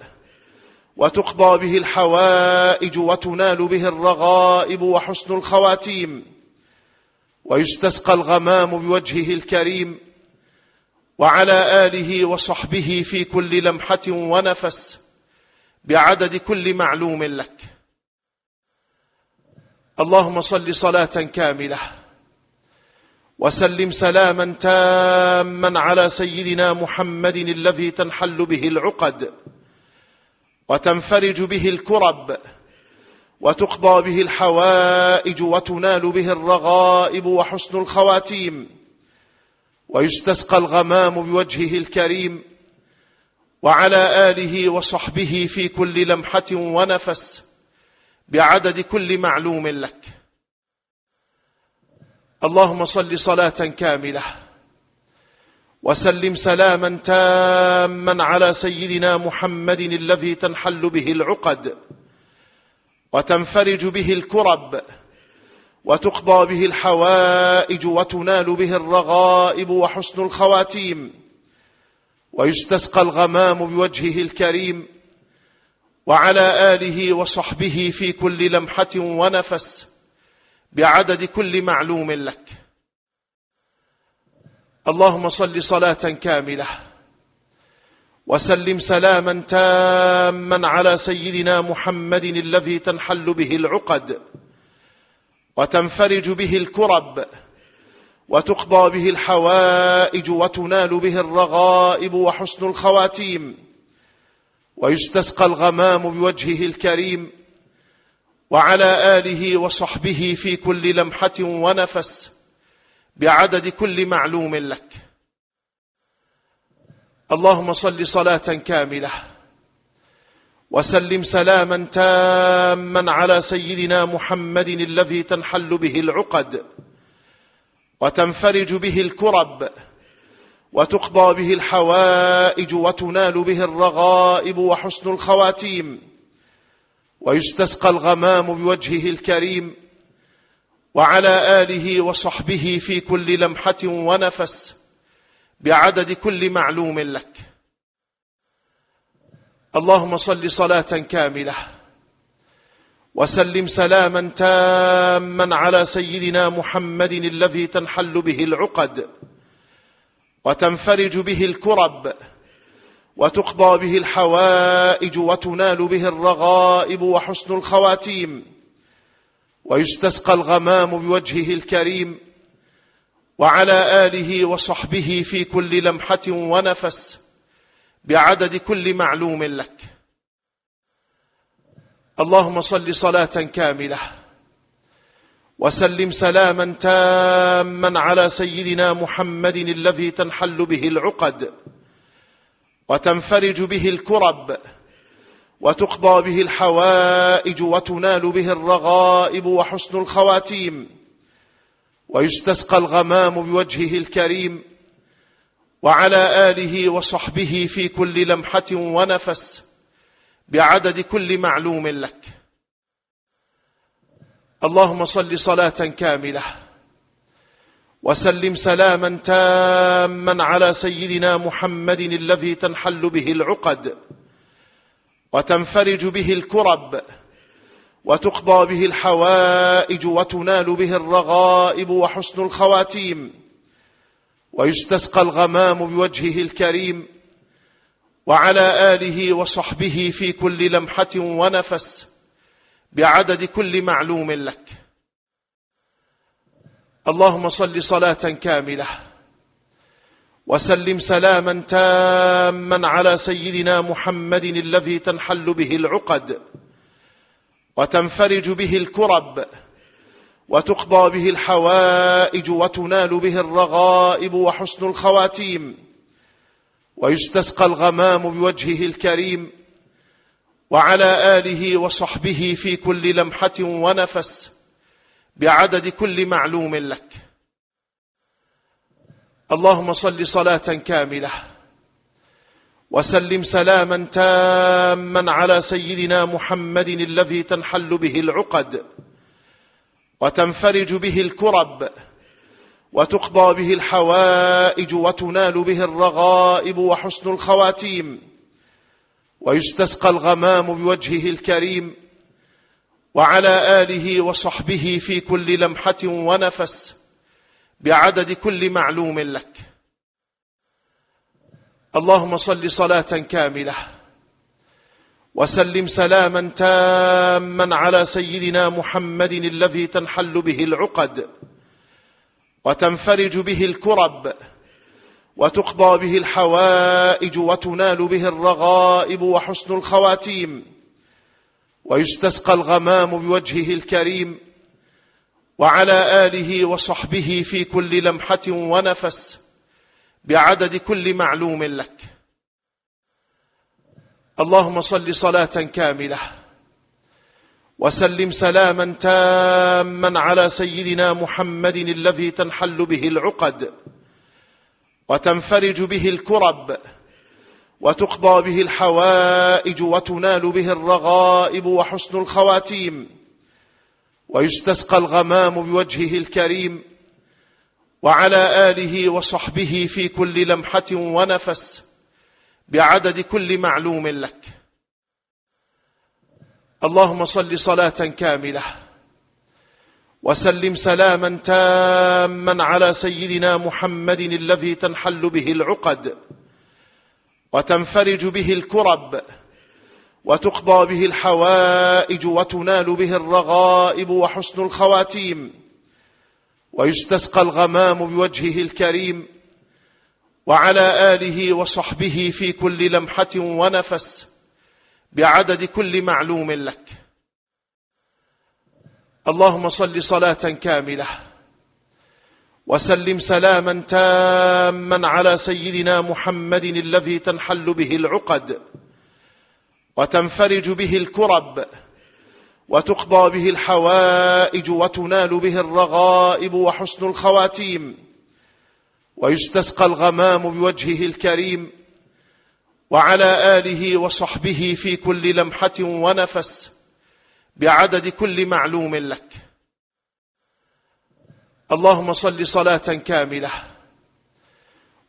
وتقضى به الحوائج وتنال به الرغائب وحسن الخواتيم، ويستسقى الغمام بوجهه الكريم وعلى آله وصحبه في كل لمحة ونفس بعدد كل معلوم لك. اللهم صل صلاة كاملة وسلم سلاما تاما على سيدنا محمد الذي تنحل به العقد وتنفرج به الكرب وتقضى به الحوائج وتنال به الرغائب وحسن الخواتيم، ويستسقى الغمام بوجهه الكريم وعلى آله وصحبه في كل لمحة ونفس بعدد كل معلوم لك. اللهم صل صلاة كاملة وسلم سلاما تاما على سيدنا محمد الذي تنحل به العقد وتنفرج به الكرب وتقضى به الحوائج وتنال به الرغائب وحسن الخواتيم، ويستسقى الغمام بوجهه الكريم وعلى آله وصحبه في كل لمحة ونفس بعدد كل معلوم لك. اللهم صل صلاة كاملة وسلم سلاما تاما على سيدنا محمد الذي تنحل به العقد وتنفرج به الكرب وتقضى به الحوائج وتنال به الرغائب وحسن الخواتيم، ويستسقى الغمام بوجهه الكريم وعلى آله وصحبه في كل لمحة ونفس بعدد كل معلوم لك. اللهم صل صلاة كاملة وسلم سلاما تاما على سيدنا محمد الذي تنحل به العقد وتنفرج به الكرب وتقضى به الحوائج وتنال به الرغائب وحسن الخواتيم، ويستسقى الغمام بوجهه الكريم وعلى آله وصحبه في كل لمحة ونفس بعدد كل معلوم لك. اللهم صل صلاة كاملة وسلم سلاما تاما على سيدنا محمد الذي تنحل به العقد وتنفرج به الكرب وتقضى به الحوائج وتنال به الرغائب وحسن الخواتيم، ويستسقى الغمام بوجهه الكريم وعلى آله وصحبه في كل لمحة ونفس بعدد كل معلوم لك. اللهم صل صلاة كاملة وسلم سلاما تاما على سيدنا محمد الذي تنحل به العقد وتنفرج به الكرب وتقضى به الحوائج وتنال به الرغائب وحسن الخواتيم، ويستسقى الغمام بوجهه الكريم وعلى آله وصحبه في كل لمحة ونفس بعدد كل معلوم لك. اللهم صل صلاة كاملة وسلم سلاما تاما على سيدنا محمد الذي تنحل به العقد وتنفرج به الكرب وتقضى به الحوائج وتنال به الرغائب وحسن الخواتيم، ويستسقى الغمام بوجهه الكريم وعلى آله وصحبه في كل لمحة ونفس بعدد كل معلوم لك. اللهم صل صلاة كاملة وسلم سلاما تاما على سيدنا محمد الذي تنحل به العقد وتنفرج به الكرب وتقضى به الحوائج وتنال به الرغائب وحسن الخواتيم، ويستسقى الغمام بوجهه الكريم وعلى آله وصحبه في كل لمحة ونفس بعدد كل معلوم لك. اللهم صل صلاة كاملة وسلم سلاما تاما على سيدنا محمد الذي تنحل به العقد وتنفرج به الكرب وتقضى به الحوائج وتنال به الرغائب وحسن الخواتيم، ويستسقى الغمام بوجهه الكريم وعلى آله وصحبه في كل لمحة ونفس بعدد كل معلوم لك. اللهم صل صلاة كاملة وسلم سلاما تاما على سيدنا محمد الذي تنحل به العقد وتنفرج به الكرب وتقضى به الحوائج وتنال به الرغائب وحسن الخواتيم، ويستسقى الغمام بوجهه الكريم وعلى آله وصحبه في كل لمحة ونفس بعدد كل معلوم لك. اللهم صل صلاة كاملة وسلم سلاما تاما على سيدنا محمد الذي تنحل به العقد وتنفرج به الكرب وتقضى به الحوائج وتنال به الرغائب وحسن الخواتيم، ويستسقى الغمام بوجهه الكريم وعلى آله وصحبه في كل لمحة ونفس بعدد كل معلوم لك. اللهم صل صلاة كاملة وسلم سلاما تاما على سيدنا محمد الذي تنحل به العقد وتنفرج به الكرب وتقضى به الحوائج وتنال به الرغائب وحسن الخواتيم، ويستسقى الغمام بوجهه الكريم، وعلى آله وصحبه في كل لمحة ونفس بعدد كل معلوم لك. اللهم صل صلاة كاملة وسلم سلاما تاما على سيدنا محمد الذي تنحل به العقد وتنفرج به الكرب وتقضى به الحوائج وتنال به الرغائب وحسن الخواتيم، ويستسقى الغمام بوجهه الكريم، وعلى آله وصحبه في كل لمحة ونفس بعدد كل معلوم لك. اللهم صل صلاة كاملة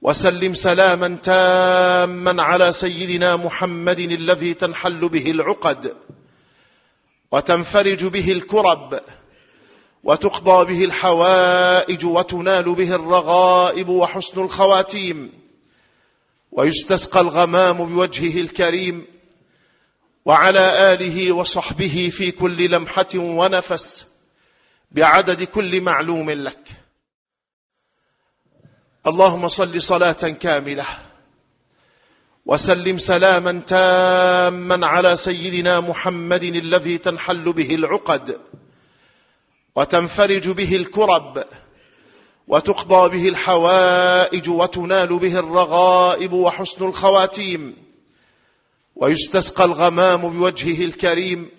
وسلم سلاما تاما على سيدنا محمد الذي تنحل به العقد وتنفرج به الكرب وتقضى به الحوائج وتنال به الرغائب وحسن الخواتيم، ويستسقى الغمام بوجهه الكريم، وعلى آله وصحبه في كل لمحة ونفس بعدد كل معلوم لك. اللهم صل صلاة كاملة وسلم سلاما تاما على سيدنا محمد الذي تنحل به العقد وتنفرج به الكرب وتقضى به الحوائج وتنال به الرغائب وحسن الخواتيم، ويستسقى الغمام بوجهه الكريم،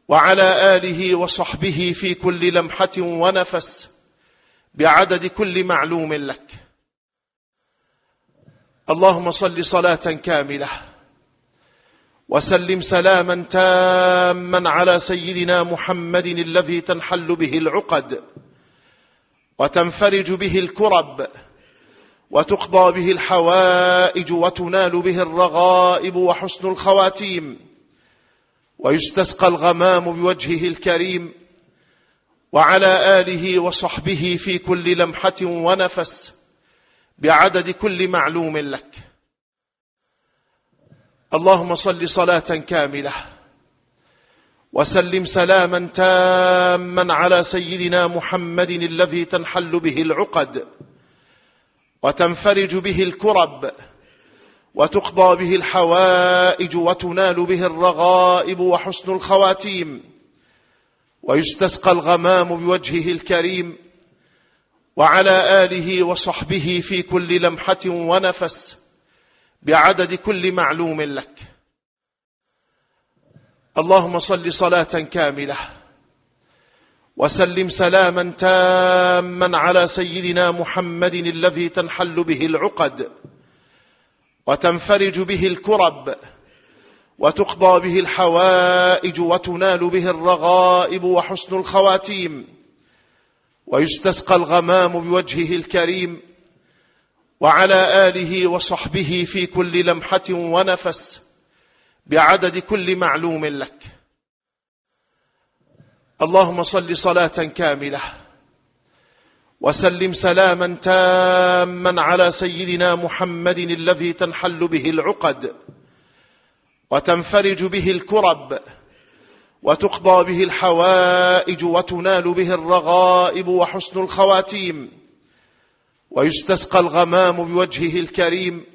وعلى آله وصحبه في كل لمحة ونفس بعدد كل معلوم لك. اللهم صل صلاة كاملة وسلم سلاما تاما على سيدنا محمد الذي تنحل به العقد وتنفرج به الكرب وتقضى به الحوائج وتنال به الرغائب وحسن الخواتيم، ويستسقى الغمام بوجهه الكريم، وعلى آله وصحبه في كل لمحة ونفس بعدد كل معلوم لك. اللهم صل صلاة كاملة وسلم سلاما تاما على سيدنا محمد الذي تنحل به العقد وتنفرج به الكرب وتقضى به الحوائج وتنال به الرغائب وحسن الخواتيم، ويستسقى الغمام بوجهه الكريم، وعلى آله وصحبه في كل لمحة ونفس بعدد كل معلوم لك. اللهم صل صلاة كاملة وسلم سلاما تاما على سيدنا محمد الذي تنحل به العقد وتنفرج به الكرب وتقضى به الحوائج وتنال به الرغائب وحسن الخواتيم، ويستسقى الغمام بوجهه الكريم، وعلى آله وصحبه في كل لمحة ونفس بعدد كل معلوم لك. اللهم صل صلاة كاملة وسلم سلاما تاما على سيدنا محمد الذي تنحل به العقد وتنفرج به الكرب وتقضى به الحوائج وتنال به الرغائب وحسن الخواتيم، ويستسقى الغمام بوجهه الكريم،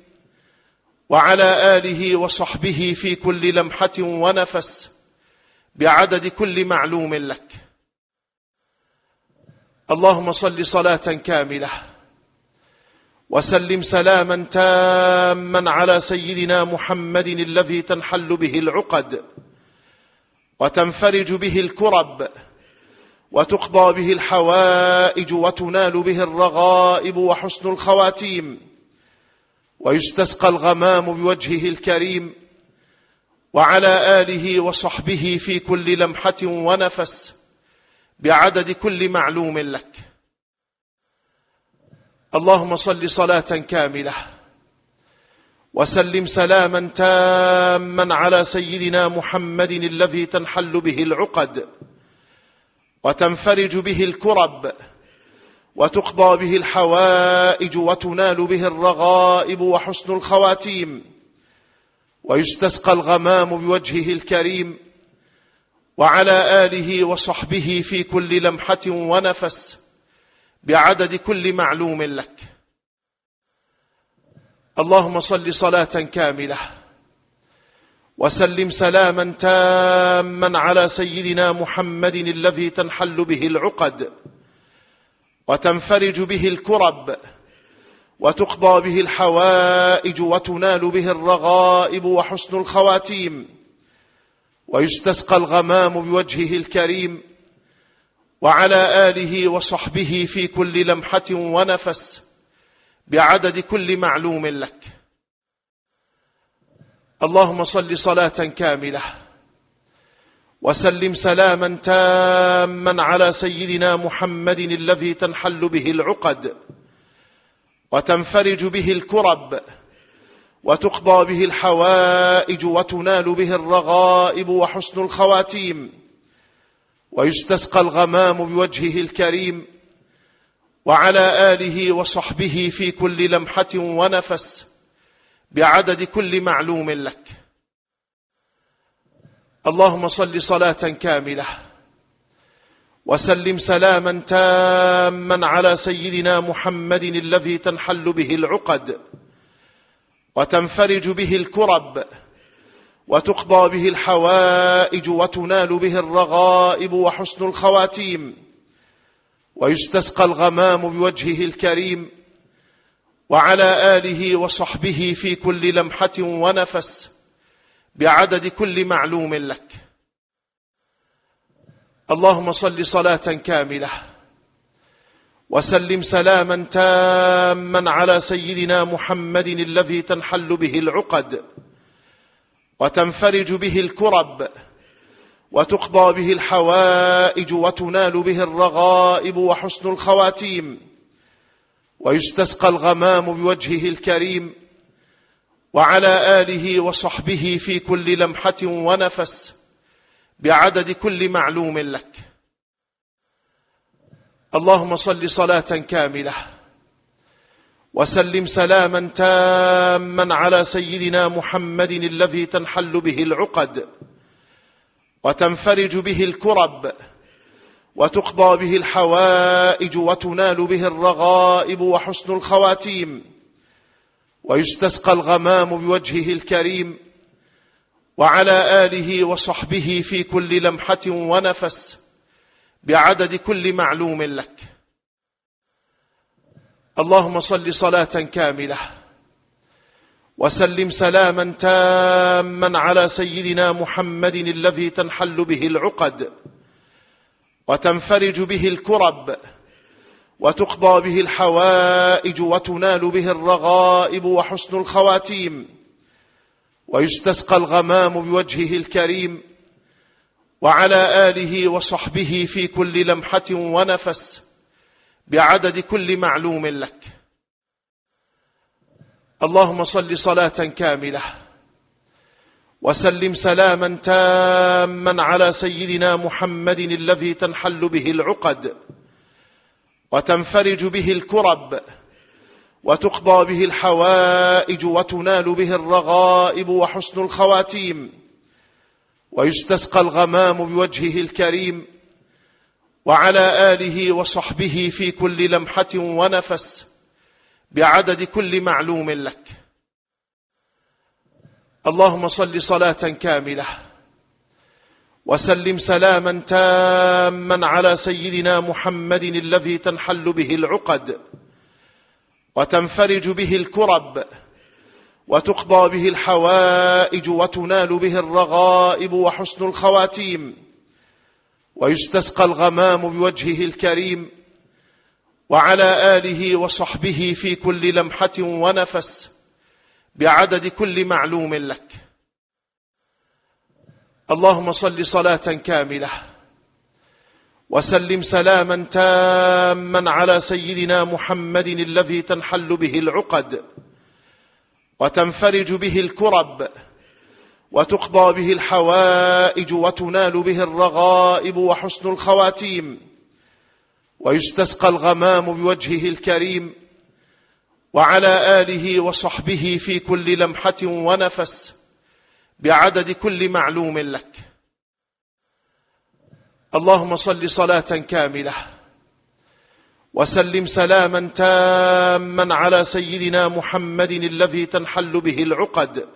وعلى آله وصحبه في كل لمحة ونفس بعدد كل معلوم لك. اللهم صل صلاة كاملة وسلم سلاما تاما على سيدنا محمد الذي تنحل به العقد وتنفرج به الكرب وتقضى به الحوائج وتنال به الرغائب وحسن الخواتيم، ويستسقى الغمام بوجهه الكريم، وعلى آله وصحبه في كل لمحة ونفس بعدد كل معلوم لك. اللهم صل صلاة كاملة وسلم سلاما تاما على سيدنا محمد الذي تنحل به العقد وتنفرج به الكرب وتقضى به الحوائج وتنال به الرغائب وحسن الخواتيم، ويستسقى الغمام بوجهه الكريم وعلى آله وصحبه في كل لمحة ونفس بعدد كل معلوم لك. اللهم صل صلاة كاملة وسلم سلاما تاما على سيدنا محمد الذي تنحل به العقد وتنفرج به الكرب وتقضى به الحوائج وتنال به الرغائب وحسن الخواتيم، ويستسقى الغمام بوجهه الكريم وعلى آله وصحبه في كل لمحة ونفس بعدد كل معلوم لك. اللهم صل صلاة كاملة وسلم سلاما تاما على سيدنا محمد الذي تنحل به العقد وتنفرج به الكرب وتقضى به الحوائج وتنال به الرغائب وحسن الخواتيم، ويستسقى الغمام بوجهه الكريم وعلى آله وصحبه في كل لمحة ونفس بعدد كل معلوم لك. اللهم صل صلاة كاملة وسلم سلاما تاما على سيدنا محمد الذي تنحل به العقد وتنفرج به الكرب وتقضى به الحوائج وتنال به الرغائب وحسن الخواتيم، ويستسقى الغمام بوجهه الكريم وعلى آله وصحبه في كل لمحة ونفس بعدد كل معلوم لك. اللهم صل صلاة كاملة وسلم سلاما تاما على سيدنا محمد الذي تنحل به العقد وتنفرج به الكرب وتقضى به الحوائج وتنال به الرغائب وحسن الخواتيم، ويستسقى الغمام بوجهه الكريم وعلى آله وصحبه في كل لمحة ونفس بعدد كل معلوم لك. اللهم صل صلاة كاملة وسلم سلاما تاما على سيدنا محمد الذي تنحل به العقد وتنفرج به الكرب وتقضى به الحوائج وتنال به الرغائب وحسن الخواتيم، ويستسقى الغمام بوجهه الكريم وعلى آله وصحبه في كل لمحة ونفس بعدد كل معلوم لك. اللهم صل صلاة كاملة وسلم سلاما تاما على سيدنا محمد الذي تنحل به العقد وتنفرج به الكرب وتقضى به الحوائج وتنال به الرغائب وحسن الخواتيم، ويستسقى الغمام بوجهه الكريم وعلى آله وصحبه في كل لمحة ونفس بعدد كل معلوم لك. اللهم صل صلاة كاملة وسلم سلاما تاما على سيدنا محمد الذي تنحل به العقد وتنفرج به الكرب وتقضى به الحوائج وتنال به الرغائب وحسن الخواتيم، ويستسقى الغمام بوجهه الكريم وعلى آله وصحبه في كل لمحة ونفس بعدد كل معلوم لك. اللهم صل صلاة كاملة وسلم سلاما تاما على سيدنا محمد الذي تنحل به العقد وتنفرج به الكرب وتقضى به الحوائج وتنال به الرغائب وحسن الخواتيم، ويستسقى الغمام بوجهه الكريم وعلى آله وصحبه في كل لمحة ونفس بعدد كل معلوم لك. اللهم صل صلاة كاملة وسلم سلاما تاما على سيدنا محمد الذي تنحل به العقد وتنفرج به الكرب وتقضى به الحوائج وتنال به الرغائب وحسن الخواتيم، ويستسقى الغمام بوجهه الكريم وعلى آله وصحبه في كل لمحة ونفس بعدد كل معلوم لك. اللهم صل صلاة كاملة وسلم سلاما تاما على سيدنا محمد الذي تنحل به العقد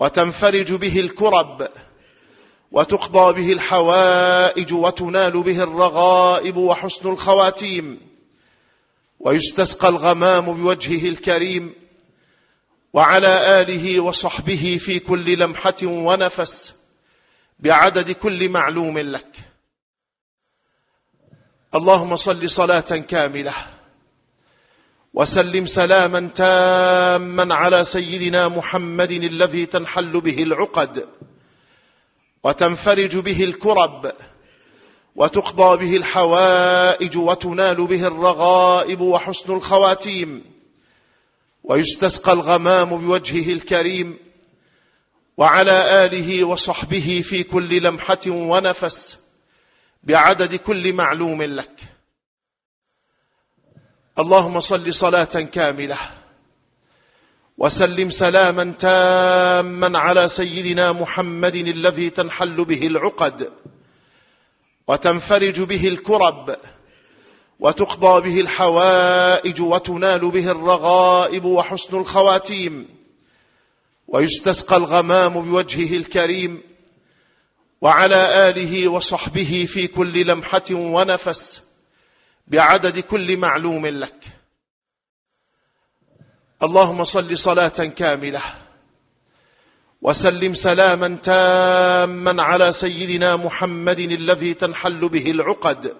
وتنفرج به الكرب وتقضى به الحوائج وتنال به الرغائب وحسن الخواتيم، ويستسقى الغمام بوجهه الكريم وعلى آله وصحبه في كل لمحة ونفس بعدد كل معلوم لك. اللهم صل صلاة كاملة وسلم سلاما تاما على سيدنا محمد الذي تنحل به العقد وتنفرج به الكرب وتقضى به الحوائج وتنال به الرغائب وحسن الخواتيم، ويستسقى الغمام بوجهه الكريم وعلى آله وصحبه في كل لمحة ونفس بعدد كل معلوم لك. اللهم صل صلاة كاملة وسلم سلاما تاما على سيدنا محمد الذي تنحل به العقد وتنفرج به الكرب وتقضى به الحوائج وتنال به الرغائب وحسن الخواتيم، ويستسقى الغمام بوجهه الكريم وعلى آله وصحبه في كل لمحة ونفس بعدد كل معلوم لك. اللهم صل صلاة كاملة وسلم سلاما تاما على سيدنا محمد الذي تنحل به العقد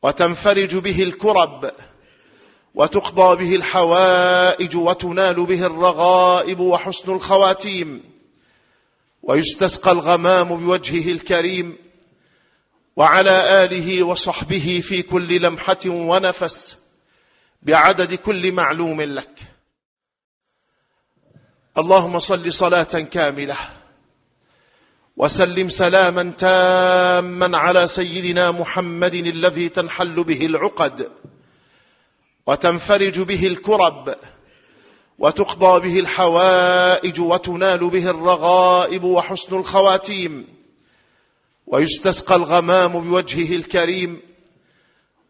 وتنفرج به الكرب وتقضى به الحوائج وتنال به الرغائب وحسن الخواتيم، ويستسقى الغمام بوجهه الكريم وعلى آله وصحبه في كل لمحة ونفس بعدد كل معلوم لك. اللهم صل صلاة كاملة وسلم سلاما تاما على سيدنا محمد الذي تنحل به العقد وتنفرج به الكرب وتقضى به الحوائج وتنال به الرغائب وحسن الخواتيم، ويستسقى الغمام بوجهه الكريم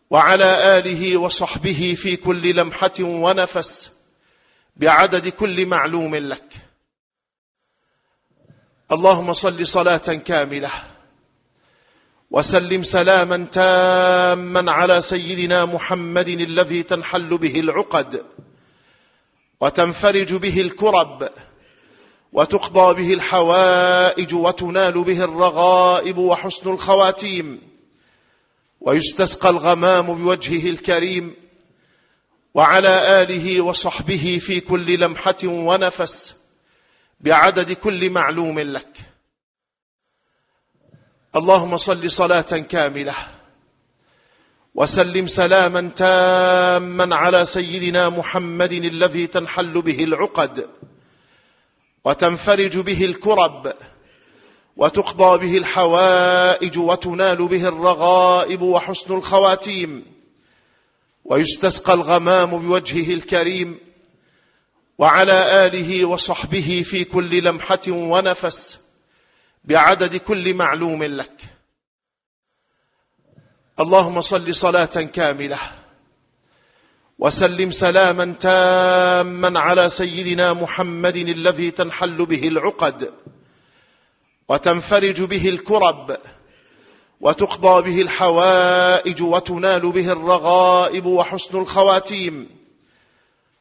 وعلى آله وصحبه في كل لمحة ونفس بعدد كل معلوم لك. اللهم صل صلاة كاملة وسلم سلاما تاما على سيدنا محمد الذي تنحل به العقد وتنفرج به الكرب وتقضى به الحوائج وتنال به الرغائب وحسن الخواتيم، ويستسقى الغمام بوجهه الكريم وعلى آله وصحبه في كل لمحة ونفس بعدد كل معلوم لك. اللهم صل صلاة كاملة وسلم سلاما تاما على سيدنا محمد الذي تنحل به العقد وتنفرج به الكرب وتقضى به الحوائج وتنال به الرغائب وحسن الخواتيم، ويستسقى الغمام بوجهه الكريم وعلى آله وصحبه في كل لمحة ونفس بعدد كل معلوم لك. اللهم صل صلاة كاملة وسلم سلاما تاما على سيدنا محمد الذي تنحل به العقد وتنفرج به الكرب وتقضى به الحوائج وتنال به الرغائب وحسن الخواتيم،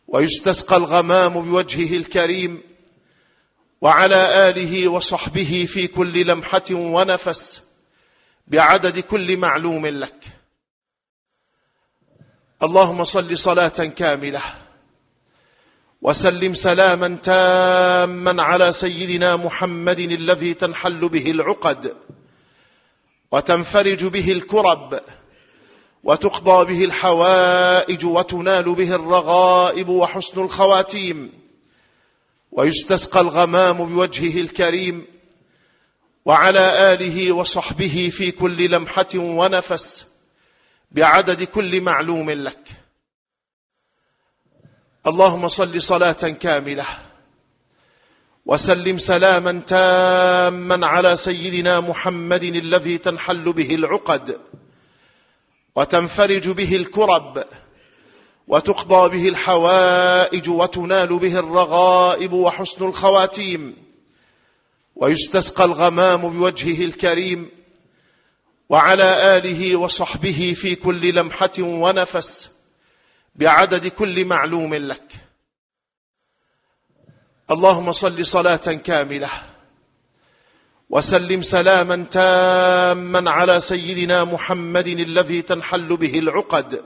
ويستسقى الغمام بوجهه الكريم وعلى آله وصحبه في كل لمحة ونفس بعدد كل معلوم لك. اللهم صل صلاة كاملة وسلم سلاما تاما على سيدنا محمد الذي تنحل به العقد وتنفرج به الكرب وتقضى به الحوائج وتنال به الرغائب وحسن الخواتيم، ويستسقى الغمام بوجهه الكريم وعلى آله وصحبه في كل لمحة ونفس بعدد كل معلوم لك. اللهم صل صلاة كاملة وسلم سلاما تاما على سيدنا محمد الذي تنحل به العقد وتنفرج به الكرب وتقضى به الحوائج وتنال به الرغائب وحسن الخواتيم، ويستسقى الغمام بوجهه الكريم وعلى آله وصحبه في كل لمحة ونفس بعدد كل معلوم لك. اللهم صل صلاة كاملة وسلم سلاما تاما على سيدنا محمد الذي تنحل به العقد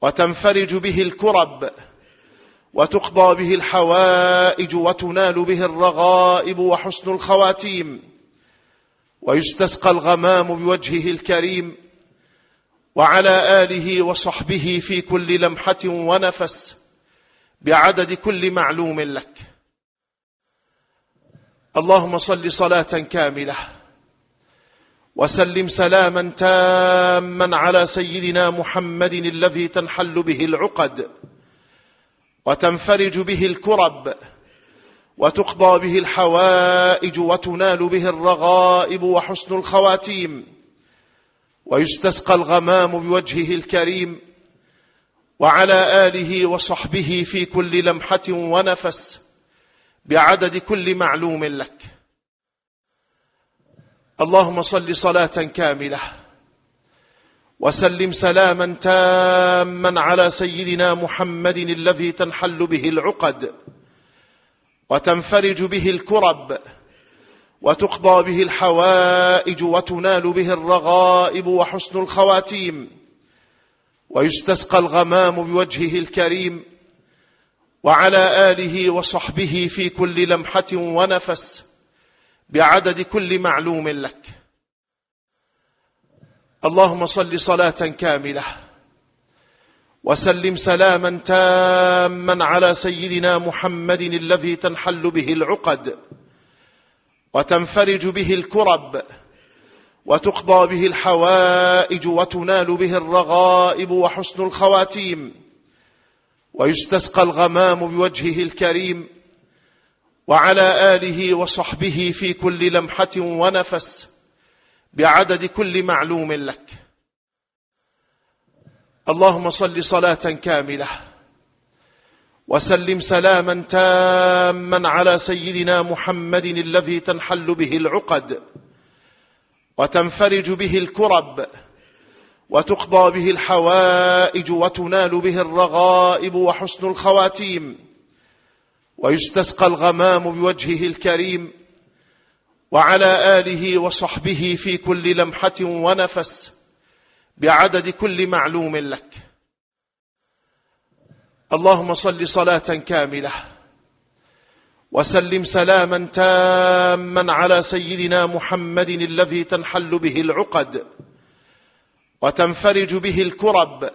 وتنفرج به الكرب وتقضى به الحوائج وتنال به الرغائب وحسن الخواتيم، ويستسقى الغمام بوجهه الكريم وعلى آله وصحبه في كل لمحة ونفس بعدد كل معلوم لك. اللهم صل صلاة كاملة وسلم سلاما تاما على سيدنا محمد الذي تنحل به العقد وتنفرج به الكرب وتقضى به الحوائج وتنال به الرغائب وحسن الخواتيم، ويستسقى الغمام بوجهه الكريم وعلى آله وصحبه في كل لمحة ونفس بعدد كل معلوم لك. اللهم صل صلاة كاملة وسلم سلاما تاما على سيدنا محمد الذي تنحل به العقد وتنفرج به الكرب وتقضى به الحوائج وتنال به الرغائب وحسن الخواتيم، ويستسقى الغمام بوجهه الكريم وعلى آله وصحبه في كل لمحة ونفس بعدد كل معلوم لك. اللهم صل صلاة كاملة وسلم سلاما تاما على سيدنا محمد الذي تنحل به العقد وتنفرج به الكرب وتقضى به الحوائج وتنال به الرغائب وحسن الخواتيم، ويستسقى الغمام بوجهه الكريم وعلى آله وصحبه في كل لمحة ونفس بعدد كل معلوم لك. اللهم صل صلاة كاملة وسلم سلاما تاما على سيدنا محمد الذي تنحل به العقد وتنفرج به الكرب وتقضى به الحوائج وتنال به الرغائب وحسن الخواتيم، ويستسقى الغمام بوجهه الكريم وعلى آله وصحبه في كل لمحة ونفس بعدد كل معلوم لك. اللهم صل صلاة كاملة وسلم سلاما تاما على سيدنا محمد الذي تنحل به العقد وتنفرج به الكرب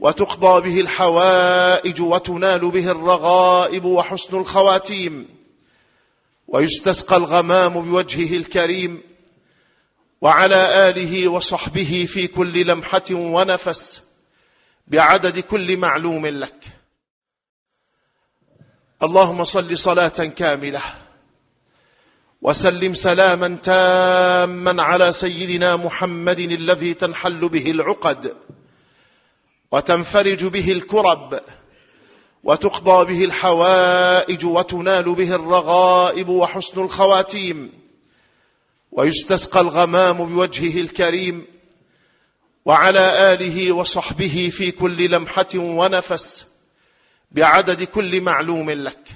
وتقضى به الحوائج وتنال به الرغائب وحسن الخواتيم، ويستسقى الغمام بوجهه الكريم وعلى آله وصحبه في كل لمحة ونفس بعدد كل معلوم لك. اللهم صل صلاة كاملة وسلم سلاما تاما على سيدنا محمد الذي تنحل به العقد وتنفرج به الكرب وتقضى به الحوائج وتنال به الرغائب وحسن الخواتيم، ويستسقى الغمام بوجهه الكريم وعلى آله وصحبه في كل لمحة ونفس بعدد كل معلوم لك.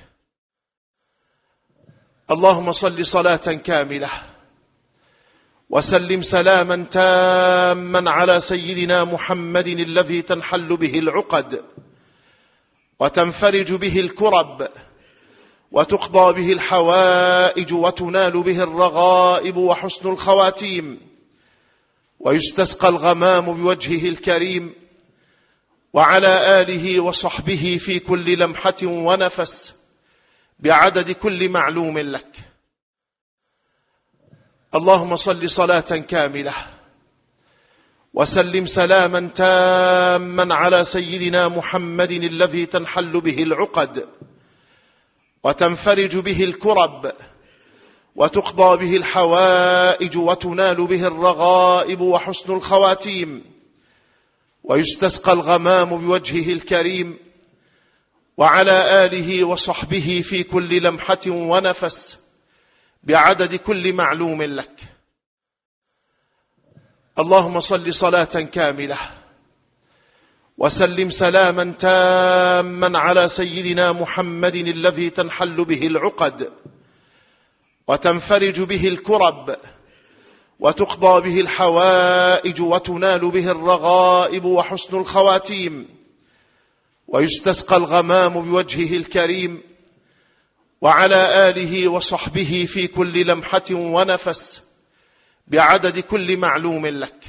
اللهم صل صلاة كاملة وسلم سلاما تاما على سيدنا محمد الذي تنحل به العقد وتنفرج به الكرب وتقضى به الحوائج وتنال به الرغائب وحسن الخواتيم، ويستسقى الغمام بوجهه الكريم وعلى آله وصحبه في كل لمحة ونفس بعدد كل معلوم لك. اللهم صل صلاة كاملة وسلم سلاما تاما على سيدنا محمد الذي تنحل به العقد وتنفرج به الكرب وتقضى به الحوائج وتنال به الرغائب وحسن الخواتيم، ويستسقى الغمام بوجهه الكريم وعلى آله وصحبه في كل لمحة ونفس بعدد كل معلوم لك. اللهم صل صلاة كاملة وسلم سلاما تاما على سيدنا محمد الذي تنحل به العقد وتنفرج به الكرب وتقضى به الحوائج وتنال به الرغائب وحسن الخواتيم، ويستسقى الغمام بوجهه الكريم وعلى آله وصحبه في كل لمحة ونفس بعدد كل معلوم لك.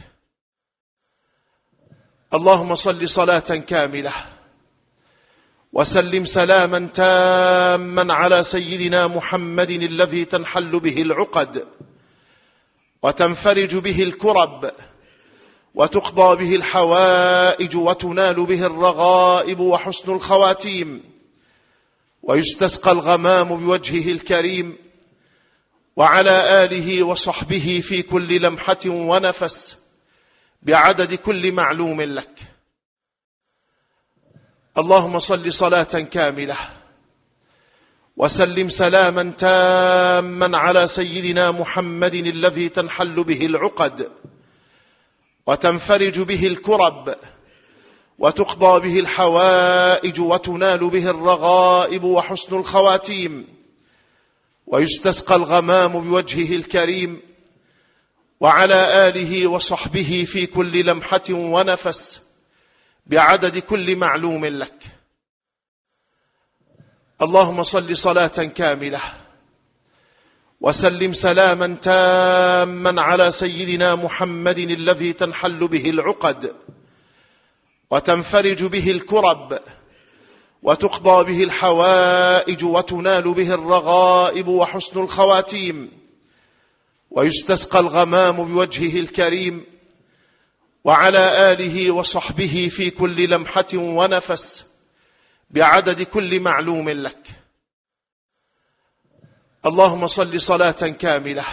اللهم صل صلاة كاملة وسلم سلاما تاما على سيدنا محمد الذي تنحل به العقد وتنفرج به الكرب وتقضى به الحوائج وتنال به الرغائب وحسن الخواتيم، ويستسقى الغمام بوجهه الكريم وعلى آله وصحبه في كل لمحة ونفس بعدد كل معلوم لك. اللهم صل صلاة كاملة وسلم سلاما تاما على سيدنا محمد الذي تنحل به العقد وتنفرج به الكرب وتقضى به الحوائج وتنال به الرغائب وحسن الخواتيم، ويستسقى الغمام بوجهه الكريم وعلى آله وصحبه في كل لمحة ونفس بعدد كل معلوم لك. اللهم صل صلاة كاملة وسلم سلاما تاما على سيدنا محمد الذي تنحل به العقد وتنفرج به الكرب وتقضى به الحوائج وتنال به الرغائب وحسن الخواتيم، ويستسقى الغمام بوجهه الكريم وعلى آله وصحبه في كل لمحة ونفس بعدد كل معلوم لك. اللهم صل صلاة كاملة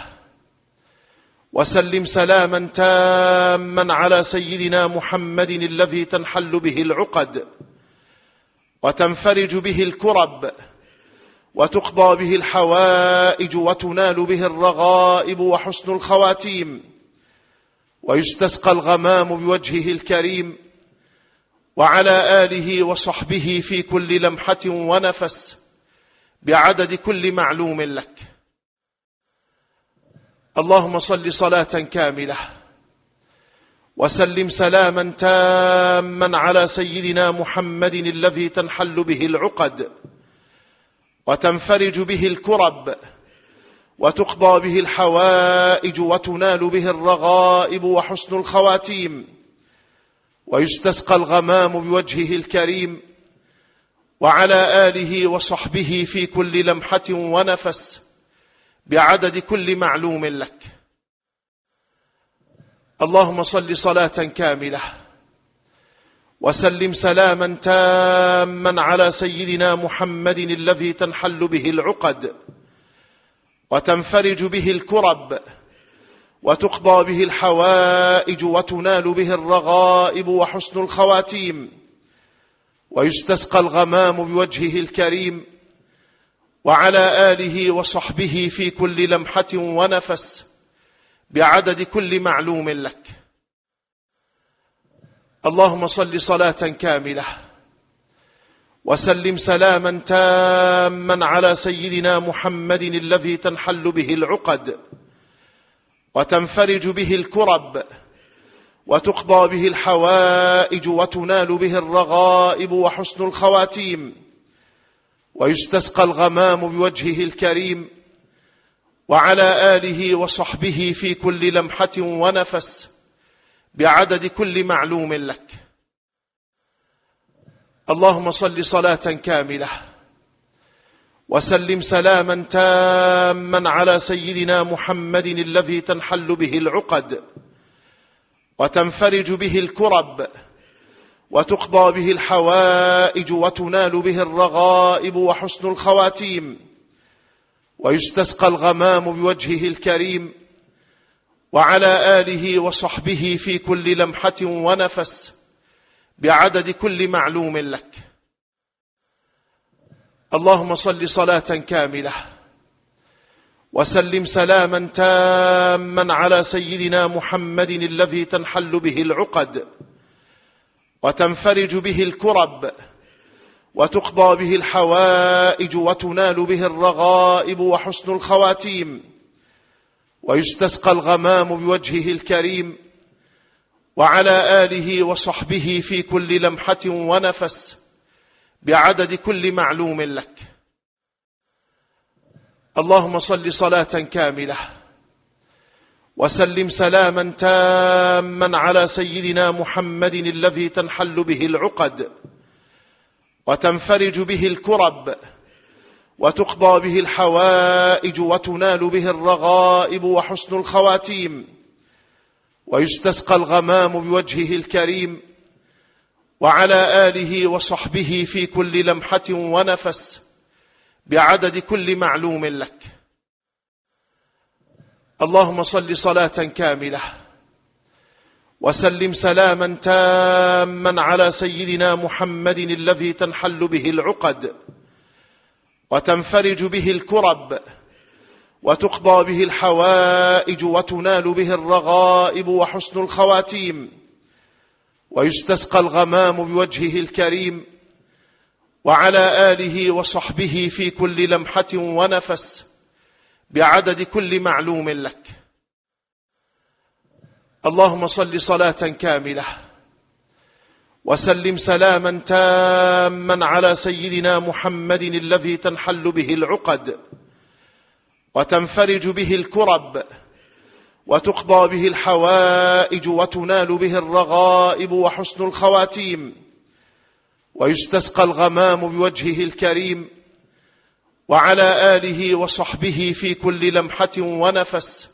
وسلم سلاما تاما على سيدنا محمد الذي تنحل به العقد وتنفرج به الكرب وتقضى به الحوائج وتنال به الرغائب وحسن الخواتيم، ويستسقى الغمام بوجهه الكريم وعلى آله وصحبه في كل لمحة ونفس بعدد كل معلوم لك. اللهم صل صلاة كاملة وسلم سلاما تاما على سيدنا محمد الذي تنحل به العقد وتنفرج به الكرب وتقضى به الحوائج وتنال به الرغائب وحسن الخواتيم، ويستسقى الغمام بوجهه الكريم وعلى آله وصحبه في كل لمحة ونفس بعدد كل معلوم لك. اللهم صل صلاة كاملة وسلم سلاما تاما على سيدنا محمد الذي تنحل به العقد وتنفرج به الكرب وتقضى به الحوائج وتنال به الرغائب وحسن الخواتيم، ويستسقى الغمام بوجهه الكريم وعلى آله وصحبه في كل لمحة ونفس بعدد كل معلوم لك. اللهم صل صلاة كاملة وسلم سلاما تاما على سيدنا محمد الذي تنحل به العقد وتنفرج به الكرب وتقضى به الحوائج وتنال به الرغائب وحسن الخواتيم، ويستسقى الغمام بوجهه الكريم وعلى آله وصحبه في كل لمحة ونفس بعدد كل معلوم لك. اللهم صل صلاة كاملة وسلم سلاما تاما على سيدنا محمد الذي تنحل به العقد وتنفرج به الكرب وتقضى به الحوائج وتنال به الرغائب وحسن الخواتيم، ويستسقى الغمام بوجهه الكريم وعلى آله وصحبه في كل لمحة ونفس بعدد كل معلوم لك. اللهم صل صلاة كاملة وسلم سلاما تاما على سيدنا محمد الذي تنحل به العقد وتنفرج به الكرب وتقضى به الحوائج وتنال به الرغائب وحسن الخواتيم، ويستسقى الغمام بوجهه الكريم وعلى آله وصحبه في كل لمحة ونفس بعدد كل معلوم لك. اللهم صل صلاة كاملة وسلم سلاما تاما على سيدنا محمد الذي تنحل به العقد وتنفرج به الكرب وتقضى به الحوائج وتنال به الرغائب وحسن الخواتيم، ويستسقى الغمام بوجهه الكريم وعلى آله وصحبه في كل لمحة ونفس بعدد كل معلوم لك. اللهم صل صلاة كاملة وسلم سلاما تاما على سيدنا محمد الذي تنحل به العقد وتنفرج به الكرب وتقضى به الحوائج وتنال به الرغائب وحسن الخواتيم، ويستسقى الغمام بوجهه الكريم وعلى آله وصحبه في كل لمحة ونفس بعدد كل معلوم لك. اللهم صل صلاة كاملة وسلم سلاما تاما على سيدنا محمد الذي تنحل به العقد وتنفرج به الكرب وتقضى به الحوائج وتنال به الرغائب وحسن الخواتيم، ويستسقى الغمام بوجهه الكريم وعلى آله وصحبه في كل لمحة ونفس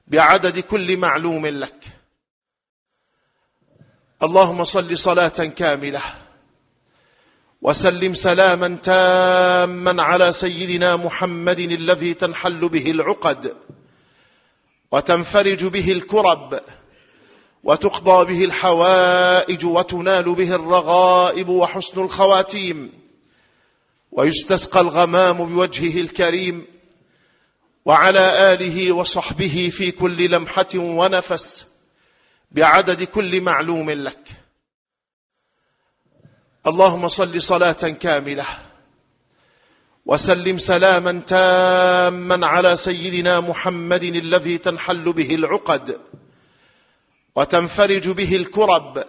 بعدد كل معلوم لك. اللهم صل صلاة كاملة وسلم سلاما تاما على سيدنا محمد الذي تنحل به العقد وتنفرج به الكرب وتقضى به الحوائج وتنال به الرغائب وحسن الخواتيم، ويستسقى الغمام بوجهه الكريم وعلى آله وصحبه في كل لمحة ونفس بعدد كل معلوم لك. اللهم صل صلاة كاملة وسلم سلاما تاما على سيدنا محمد الذي تنحل به العقد وتنفرج به الكرب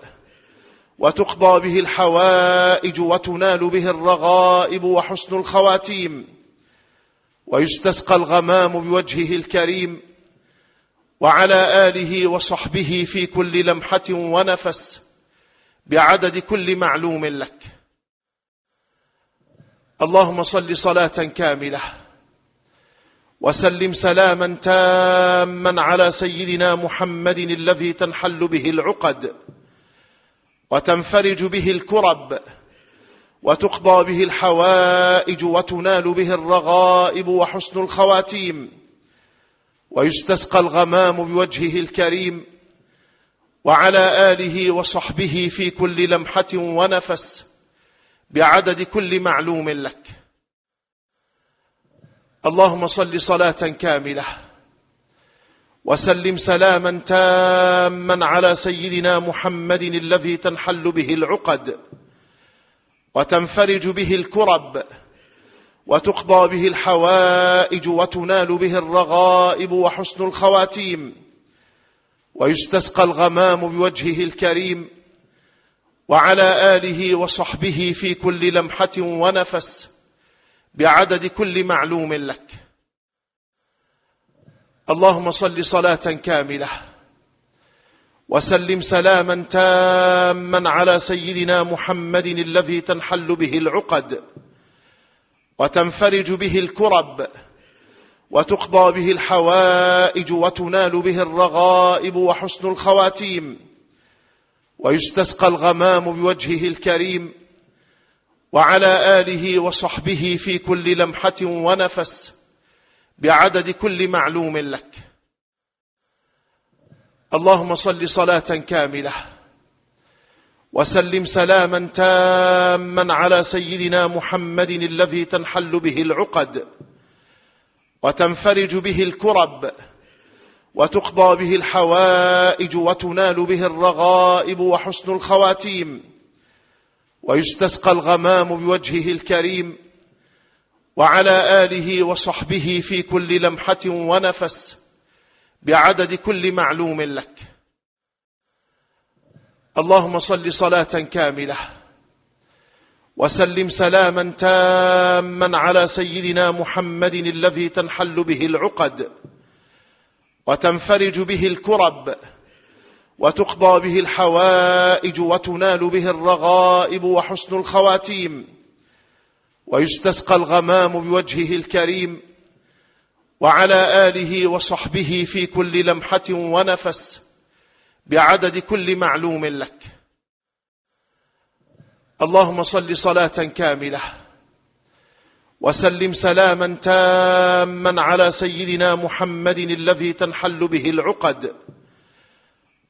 وتقضى به الحوائج وتنال به الرغائب وحسن الخواتيم، ويستسقى الغمام بوجهه الكريم وعلى آله وصحبه في كل لمحة ونفس بعدد كل معلوم لك. اللهم صل صلاة كاملة وسلم سلاما تاما على سيدنا محمد الذي تنحل به العقد وتنفرج به الكرب وتقضى به الحوائج وتنال به الرغائب وحسن الخواتيم، ويستسقى الغمام بوجهه الكريم وعلى آله وصحبه في كل لمحة ونفس بعدد كل معلوم لك. اللهم صل صلاة كاملة وسلم سلاما تاما على سيدنا محمد الذي تنحل به العقد وتنفرج به الكرب وتقضى به الحوائج وتنال به الرغائب وحسن الخواتيم، ويستسقى الغمام بوجهه الكريم وعلى آله وصحبه في كل لمحة ونفس بعدد كل معلوم لك. اللهم صل صلاة كاملة وسلم سلاما تاما على سيدنا محمد الذي تنحل به العقد وتنفرج به الكرب وتقضى به الحوائج وتنال به الرغائب وحسن الخواتيم، ويستسقى الغمام بوجهه الكريم وعلى آله وصحبه في كل لمحة ونفس بعدد كل معلوم لك. اللهم صل صلاة كاملة وسلم سلاما تاما على سيدنا محمد الذي تنحل به العقد وتنفرج به الكرب وتقضى به الحوائج وتنال به الرغائب وحسن الخواتيم، ويستسقى الغمام بوجهه الكريم وعلى آله وصحبه في كل لمحة ونفس بعدد كل معلوم لك. اللهم صل صلاة كاملة وسلم سلاما تاما على سيدنا محمد الذي تنحل به العقد وتنفرج به الكرب وتقضى به الحوائج وتنال به الرغائب وحسن الخواتيم، ويستسقى الغمام بوجهه الكريم وعلى آله وصحبه في كل لمحة ونفس بعدد كل معلوم لك. اللهم صل صلاة كاملة وسلم سلاما تاما على سيدنا محمد الذي تنحل به العقد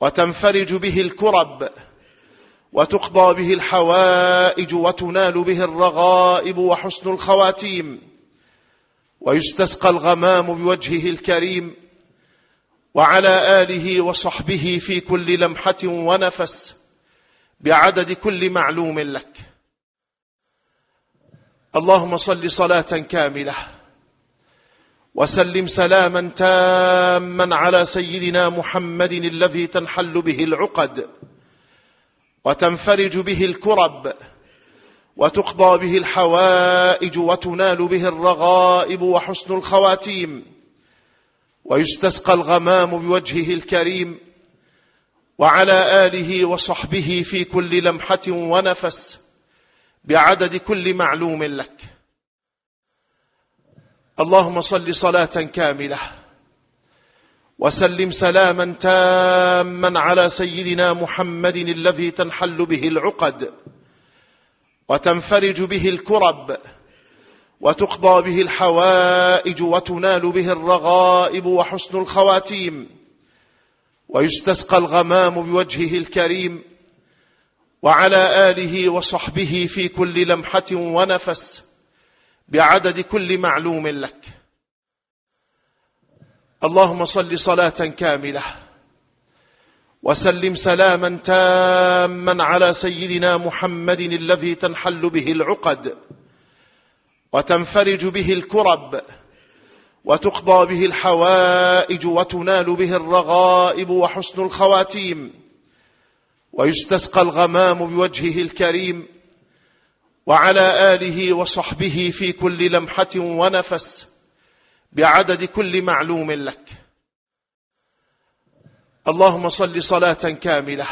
وتنفرج به الكرب وتقضى به الحوائج وتنال به الرغائب وحسن الخواتيم، ويستسقى الغمام بوجهه الكريم وعلى آله وصحبه في كل لمحة ونفس بعدد كل معلوم لك. اللهم صل صلاة كاملة وسلم سلاما تاما على سيدنا محمد الذي تنحل به العقد وتنفرج به الكرب وتقضى به الحوائج وتنال به الرغائب وحسن الخواتيم، ويستسقى الغمام بوجهه الكريم وعلى آله وصحبه في كل لمحة ونفس بعدد كل معلوم لك. اللهم صل صلاة كاملة وسلم سلاما تاما على سيدنا محمد الذي تنحل به العقد وتنفرج به الكرب وتقضى به الحوائج وتنال به الرغائب وحسن الخواتيم، ويستسقى الغمام بوجهه الكريم وعلى آله وصحبه في كل لمحة ونفس بعدد كل معلوم لك. اللهم صل صلاة كاملة وسلم سلاما تاما على سيدنا محمد الذي تنحل به العقد وتنفرج به الكرب وتقضى به الحوائج وتنال به الرغائب وحسن الخواتيم، ويستسقى الغمام بوجهه الكريم وعلى آله وصحبه في كل لمحة ونفس بعدد كل معلوم لك. اللهم صل صلاة كاملة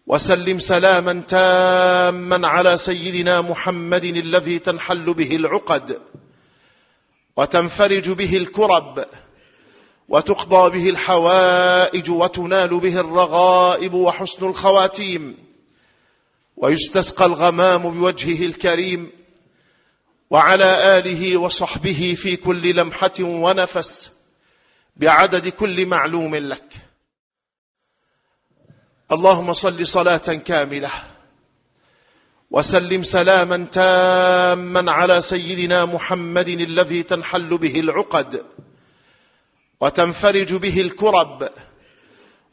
وسلم سلاما تاما على سيدنا محمد الذي تنحل به العقد وتنفرج به الكرب وتقضى به الحوائج وتنال به الرغائب وحسن الخواتيم، ويستسقى الغمام بوجهه الكريم وعلى آله وصحبه في كل لمحة ونفس بعدد كل معلوم لك. اللهم صل صلاة كاملة وسلم سلاما تاما على سيدنا محمد الذي تنحل به العقد وتنفرج به الكرب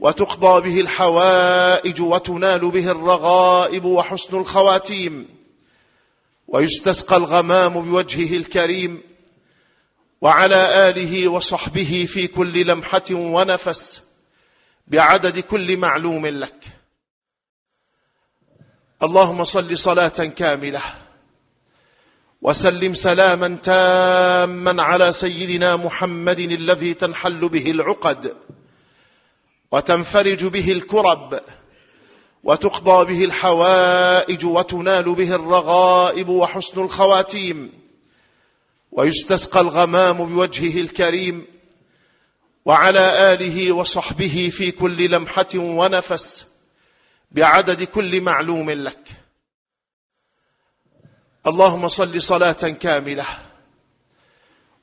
وتقضى به الحوائج وتنال به الرغائب وحسن الخواتيم، ويستسقى الغمام بوجهه الكريم وعلى آله وصحبه في كل لمحة ونفس بعدد كل معلوم لك. اللهم صل صلاة كاملة وسلم سلاما تاما على سيدنا محمد الذي تنحل به العقد وتنفرج به الكرب وتقضى به الحوائج وتنال به الرغائب وحسن الخواتيم، ويستسقى الغمام بوجهه الكريم وعلى آله وصحبه في كل لمحة ونفس بعدد كل معلوم لك. اللهم صل صلاة كاملة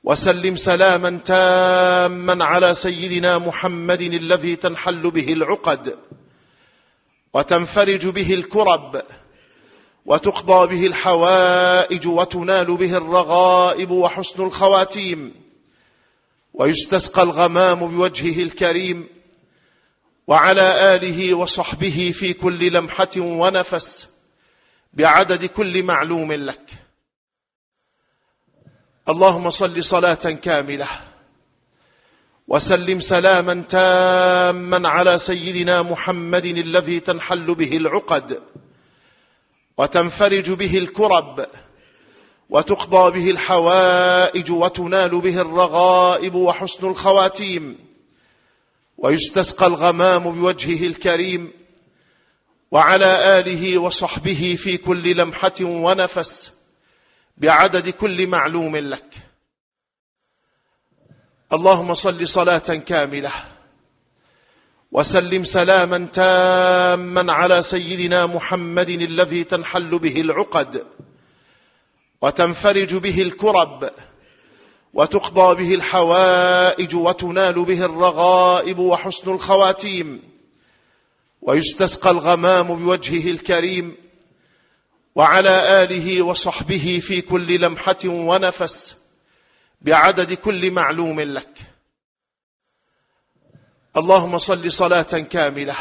وسلم سلاما تاما على سيدنا محمد الذي تنحل به العقد وتنفرج به الكرب وتقضى به الحوائج وتنال به الرغائب وحسن الخواتيم، ويستسقى الغمام بوجهه الكريم وعلى آله وصحبه في كل لمحة ونفس بعدد كل معلوم لك. اللهم صل صلاة كاملة وسلم سلاما تاما على سيدنا محمد الذي تنحل به العقد وتنفرج به الكرب وتقضى به الحوائج وتنال به الرغائب وحسن الخواتيم، ويستسقى الغمام بوجهه الكريم وعلى آله وصحبه في كل لمحة ونفس بعدد كل معلوم لك. اللهم صل صلاة كاملة وسلم سلاما تاما على سيدنا محمد الذي تنحل به العقد وتنفرج به الكرب وتقضى به الحوائج وتنال به الرغائب وحسن الخواتيم، ويستسقى الغمام بوجهه الكريم وعلى آله وصحبه في كل لمحة ونفس بعدد كل معلوم لك. اللهم صل صلاة كاملة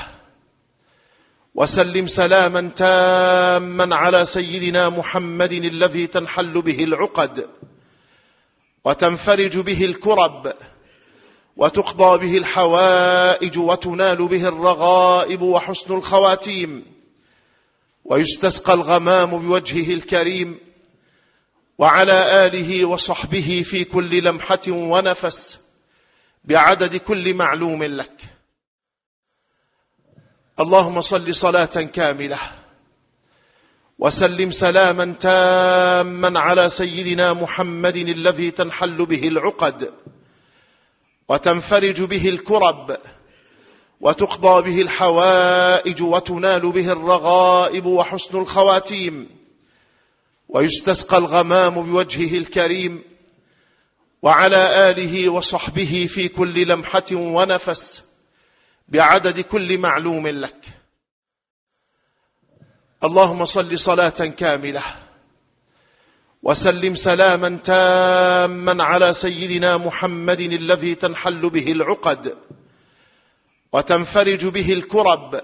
وسلم سلاما تاما على سيدنا محمد الذي تنحل به العقد وتنفرج به الكرب وتقضى به الحوائج وتنال به الرغائب وحسن الخواتيم، ويستسقى الغمام بوجهه الكريم وعلى آله وصحبه في كل لمحة ونفس بعدد كل معلوم لك. اللهم صل صلاة كاملة وسلم سلاما تاما على سيدنا محمد الذي تنحل به العقد وتنفرج به الكرب وتقضى به الحوائج وتنال به الرغائب وحسن الخواتيم، ويستسقى الغمام بوجهه الكريم وعلى آله وصحبه في كل لمحة ونفس بعدد كل معلوم لك. اللهم صل صلاة كاملة وسلم سلاما تاما على سيدنا محمد الذي تنحل به العقد وتنفرج به الكرب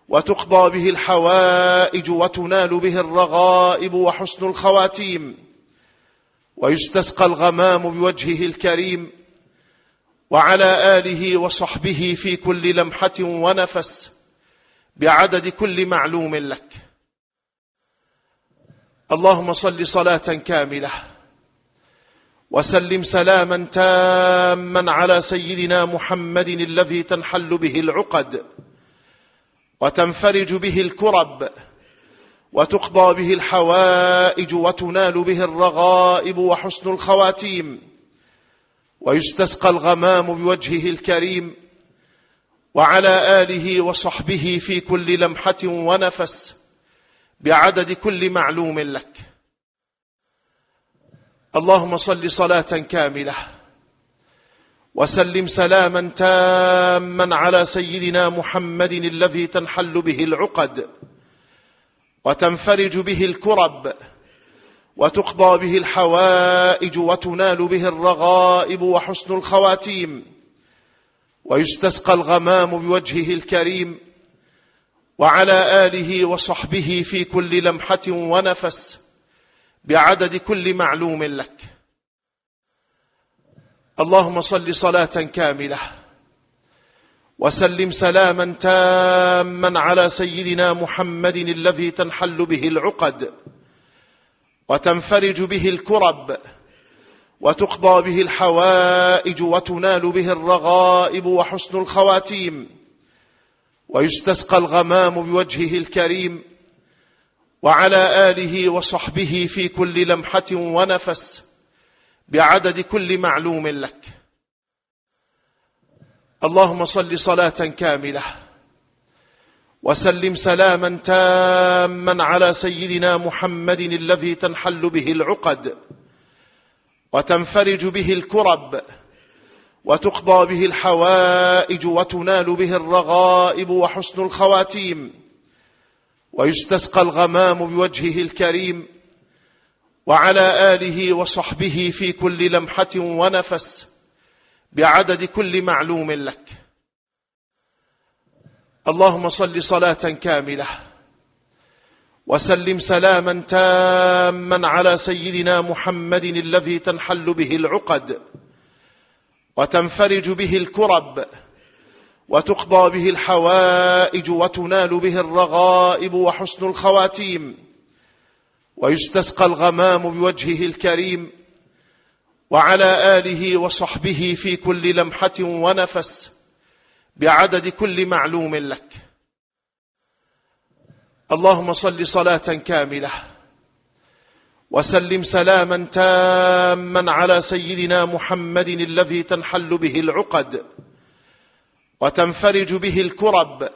وتقضى به الحوائج وتنال به الرغائب وحسن الخواتيم، ويستسقى الغمام بوجهه الكريم وعلى آله وصحبه في كل لمحة ونفس بعدد كل معلوم لك. اللهم صل صلاة كاملة وسلم سلاما تاما على سيدنا محمد الذي تنحل به العقد وتنفرج به الكرب وتقضى به الحوائج وتنال به الرغائب وحسن الخواتيم، ويستسقى الغمام بوجهه الكريم وعلى آله وصحبه في كل لمحة ونفس بعدد كل معلوم لك. اللهم صل صلاة كاملة وسلم سلاما تاما على سيدنا محمد الذي تنحل به العقد وتنفرج به الكرب وتقضى به الحوائج وتنال به الرغائب وحسن الخواتيم، ويستسقى الغمام بوجهه الكريم وعلى آله وصحبه في كل لمحة ونفس بعدد كل معلوم لك. اللهم صل صلاة كاملة وسلم سلاما تاما على سيدنا محمد الذي تنحل به العقد وتنفرج به الكرب وتقضى به الحوائج وتنال به الرغائب وحسن الخواتيم، ويستسقى الغمام بوجهه الكريم وعلى آله وصحبه في كل لمحة ونفس بعدد كل معلوم لك. اللهم صل صلاة كاملة وسلم سلاما تاما على سيدنا محمد الذي تنحل به العقد وتنفرج به الكرب وتقضى به الحوائج وتنال به الرغائب وحسن الخواتيم، ويستسقى الغمام بوجهه الكريم وعلى آله وصحبه في كل لمحة ونفس بعدد كل معلوم لك. اللهم صل صلاة كاملة وسلم سلاما تاما على سيدنا محمد الذي تنحل به العقد وتنفرج به الكرب وتقضى به الحوائج وتنال به الرغائب وحسن الخواتيم، ويستسقى الغمام بوجهه الكريم وعلى آله وصحبه في كل لمحة ونفس بعدد كل معلوم لك. اللهم صل صلاة كاملة وسلم سلاما تاما على سيدنا محمد الذي تنحل به العقد وتنفرج به الكرب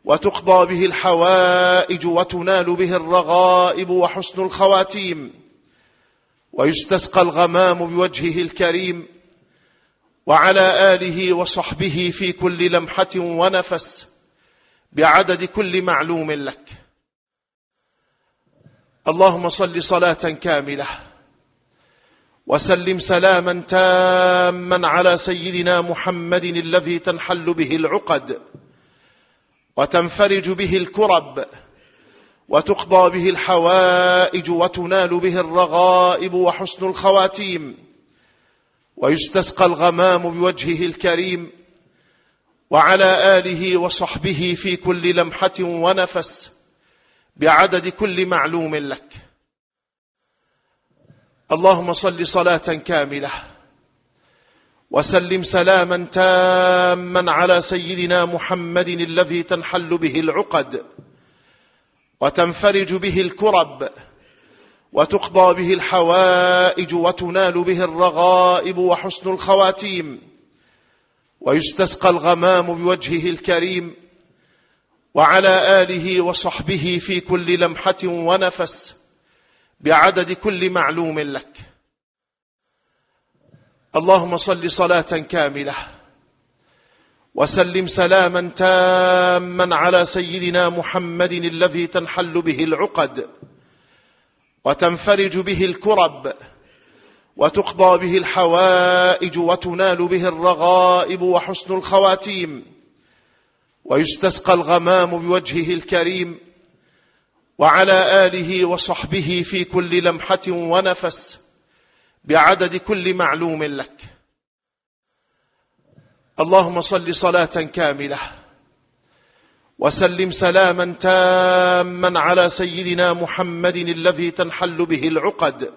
وتقضى به الحوائج وتنال به الرغائب وحسن الخواتيم، ويستسقى الغمام بوجهه الكريم وعلى آله وصحبه في كل لمحة ونفس بعدد كل معلوم لك. اللهم صل صلاة كاملة وسلم سلاما تاما على سيدنا محمد الذي تنحل به العقد وتنفرج به الكرب وتقضى به الحوائج وتنال به الرغائب وحسن الخواتيم، ويستسقى الغمام بوجهه الكريم وعلى آله وصحبه في كل لمحة ونفس بعدد كل معلوم لك. اللهم صل صلاة كاملة وسلم سلاما تاما على سيدنا محمد الذي تنحل به العقد وتنفرج به الكرب وتقضى به الحوائج وتنال به الرغائب وحسن الخواتيم، ويستسقى الغمام بوجهه الكريم وعلى آله وصحبه في كل لمحة ونفس بعدد كل معلوم لك. اللهم صل صلاة كاملة وسلم سلاما تاما على سيدنا محمد الذي تنحل به العقد وتنفرج به الكرب وتقضى به الحوائج وتنال به الرغائب وحسن الخواتيم، ويستسقى الغمام بوجهه الكريم وعلى آله وصحبه في كل لمحة ونفس بعدد كل معلوم لك. اللهم صل صلاة كاملة وسلم سلاما تاما على سيدنا محمد الذي تنحل به العقد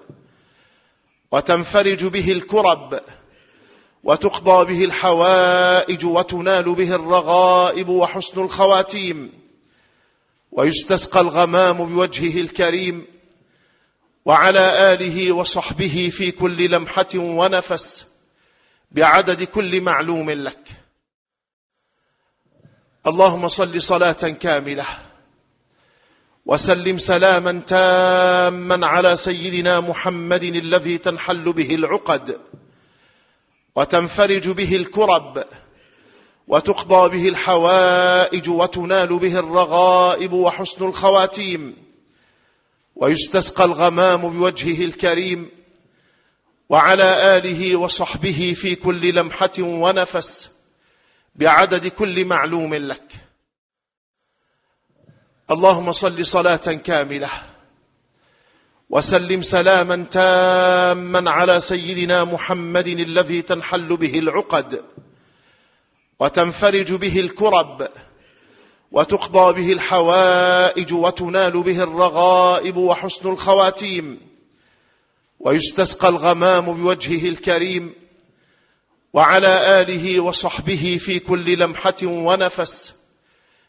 وتنفرج به الكرب وتقضى به الحوائج وتنال به الرغائب وحسن الخواتيم، ويستسقى الغمام بوجهه الكريم وعلى آله وصحبه في كل لمحة ونفس بعدد كل معلوم لك. اللهم صل صلاة كاملة وسلم سلاما تاما على سيدنا محمد الذي تنحل به العقد وتنفرج به الكرب وتقضى به الحوائج وتنال به الرغائب وحسن الخواتيم، ويستسقى الغمام بوجهه الكريم وعلى آله وصحبه في كل لمحة ونفس بعدد كل معلوم لك. اللهم صل صلاة كاملة وسلم سلاما تاما على سيدنا محمد الذي تنحل به العقد وتنفرج به الكرب وتقضى به الحوائج وتنال به الرغائب وحسن الخواتيم، ويستسقى الغمام بوجهه الكريم وعلى آله وصحبه في كل لمحة ونفس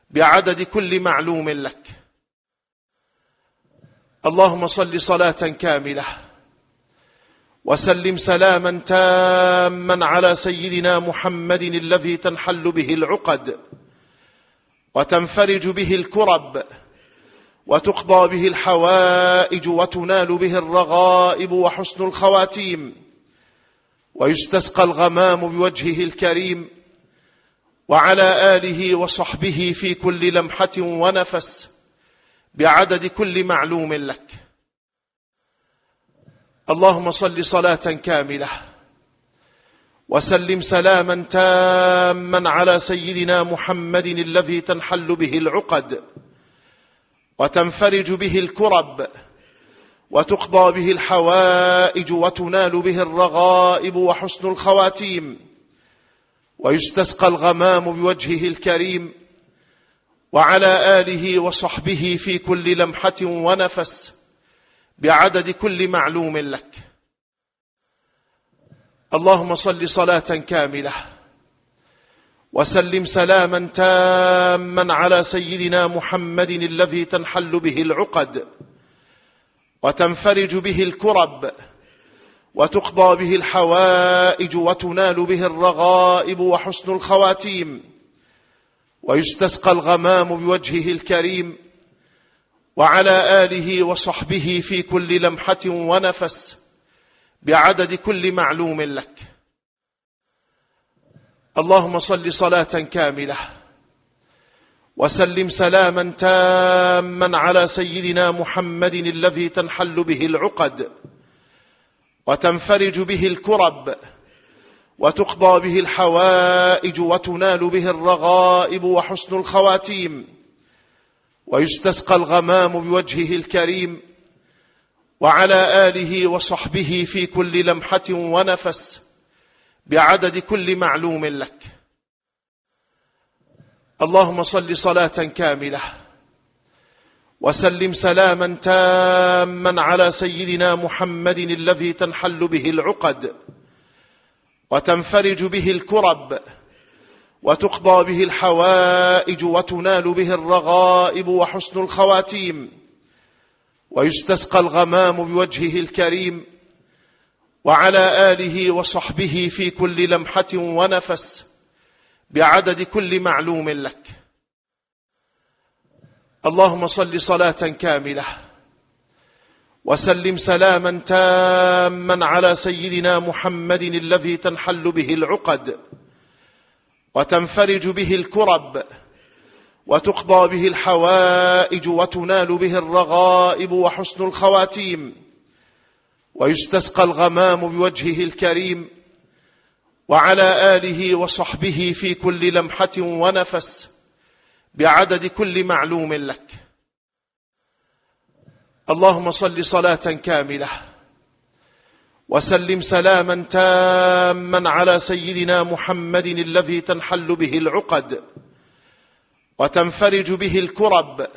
بعدد كل معلوم لك. اللهم صل صلاة كاملة وسلم سلاما تاما على سيدنا محمد الذي تنحل به العقد وتنفرج به الكرب وتقضى به الحوائج وتنال به الرغائب وحسن الخواتيم، ويستسقى الغمام بوجهه الكريم وعلى آله وصحبه في كل لمحة ونفس بعدد كل معلوم لك. اللهم صل صلاة كاملة وسلم سلاما تاما على سيدنا محمد الذي تنحل به العقد وتنفرج به الكرب وتقضى به الحوائج وتنال به الرغائب وحسن الخواتيم، ويستسقى الغمام بوجهه الكريم وعلى آله وصحبه في كل لمحة ونفس بعدد كل معلوم لك. اللهم صل صلاة كاملة وسلم سلاما تاما على سيدنا محمد الذي تنحل به العقد وتنفرج به الكرب وتقضى به الحوائج وتنال به الرغائب وحسن الخواتيم، ويستسقى الغمام بوجهه الكريم وعلى آله وصحبه في كل لمحة ونفس بعدد كل معلوم لك. اللهم صل صلاة كاملة وسلم سلاما تاما على سيدنا محمد الذي تنحل به العقد وتنفرج به الكرب وتقضى به الحوائج وتنال به الرغائب وحسن الخواتيم، ويستسقى الغمام بوجهه الكريم وعلى آله وصحبه في كل لمحة ونفس بعدد كل معلوم لك. اللهم صل صلاة كاملة وسلم سلاما تاما على سيدنا محمد الذي تنحل به العقد وتنفرج به الكرب وتقضى به الحوائج وتنال به الرغائب وحسن الخواتيم، ويستسقى الغمام بوجهه الكريم وعلى آله وصحبه في كل لمحة ونفس بعدد كل معلوم لك. اللهم صل صلاة كاملة وسلم سلاما تاما على سيدنا محمد الذي تنحل به العقد وتنفرج به الكرب وتقضى به الحوائج وتنال به الرغائب وحسن الخواتيم، ويستسقى الغمام بوجهه الكريم وعلى آله وصحبه في كل لمحة ونفس بعدد كل معلوم لك. اللهم صل صلاة كاملة وسلم سلاما تاما على سيدنا محمد الذي تنحل به العقد وتنفرج به الكرب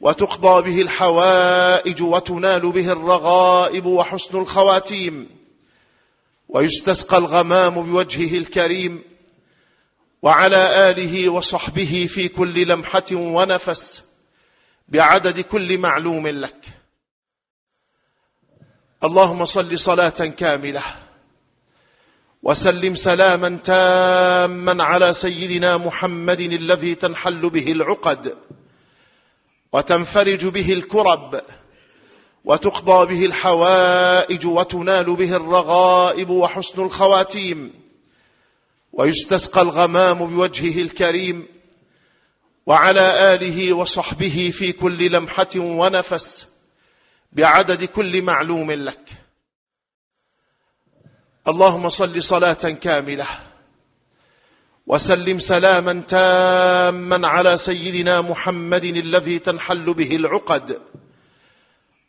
وتقضى به الحوائج وتنال به الرغائب وحسن الخواتيم، ويستسقى الغمام بوجهه الكريم وعلى آله وصحبه في كل لمحة ونفس بعدد كل معلوم لك. اللهم صل صلاة كاملة وسلم سلاما تاما على سيدنا محمد الذي تنحل به العقد وتنفرج به الكرب وتقضى به الحوائج وتنال به الرغائب وحسن الخواتيم، ويستسقى الغمام بوجهه الكريم وعلى آله وصحبه في كل لمحة ونفس بعدد كل معلوم لك. اللهم صل صلاة كاملة وسلم سلاما تاما على سيدنا محمد الذي تنحل به العقد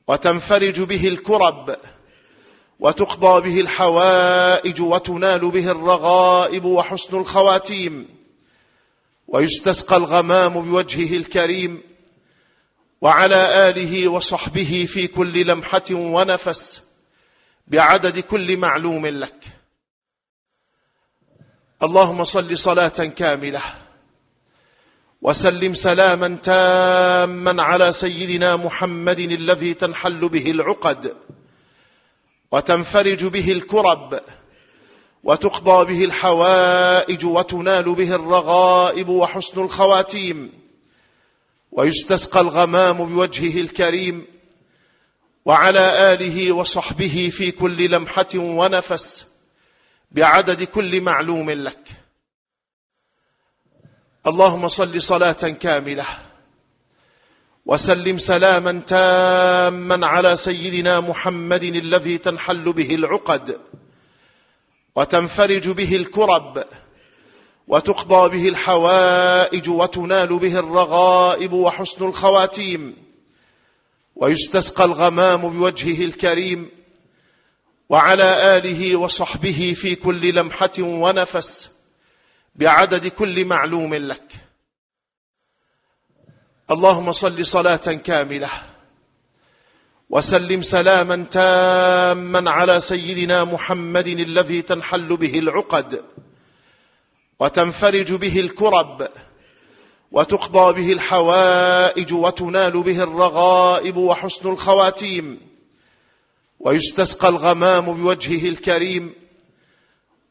وتنفرج به الكرب وتقضى به الحوائج وتنال به الرغائب وحسن الخواتيم، ويستسقى الغمام بوجهه الكريم وعلى آله وصحبه في كل لمحة ونفس بعدد كل معلوم لك. اللهم صل صلاة كاملة وسلم سلاما تاما على سيدنا محمد الذي تنحل به العقد وتنفرج به الكرب وتقضى به الحوائج وتنال به الرغائب وحسن الخواتيم، ويستسقى الغمام بوجهه الكريم، وعلى آله وصحبه في كل لمحة ونفس بعدد كل معلوم لك. اللهم صل صلاة كاملة وسلم سلاما تاما على سيدنا محمد الذي تنحل به العقد وتنفرج به الكرب وتقضى به الحوائج وتنال به الرغائب وحسن الخواتيم، ويستسقى الغمام بوجهه الكريم، وعلى آله وصحبه في كل لمحة ونفس بعدد كل معلوم لك. اللهم صل صلاة كاملة وسلم سلاما تاما على سيدنا محمد الذي تنحل به العقد وتنفرج به الكرب وتقضى به الحوائج وتنال به الرغائب وحسن الخواتيم، ويستسقى الغمام بوجهه الكريم،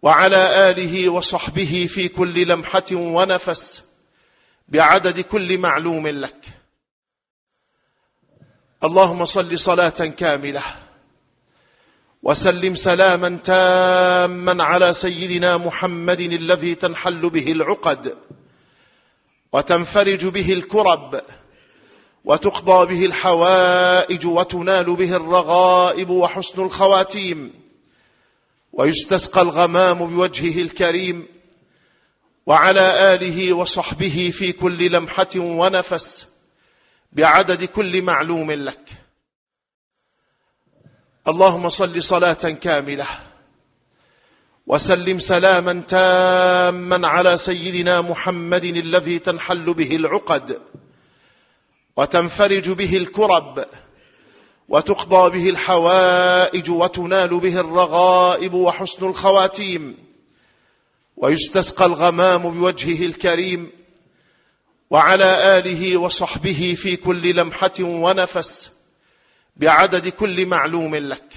وعلى آله وصحبه في كل لمحة ونفس بعدد كل معلوم لك. اللهم صل صلاة كاملة وسلم سلاما تاما على سيدنا محمد الذي تنحل به العقد وتنفرج به الكرب وتقضى به الحوائج وتنال به الرغائب وحسن الخواتيم، ويستسقى الغمام بوجهه الكريم، وعلى آله وصحبه في كل لمحة ونفس بعدد كل معلوم لك. اللهم صل صلاة كاملة وسلم سلاما تاما على سيدنا محمد الذي تنحل به العقد وتنفرج به الكرب وتقضى به الحوائج وتنال به الرغائب وحسن الخواتيم، ويستسقى الغمام بوجهه الكريم، وعلى آله وصحبه في كل لمحة ونفس بعدد كل معلوم لك.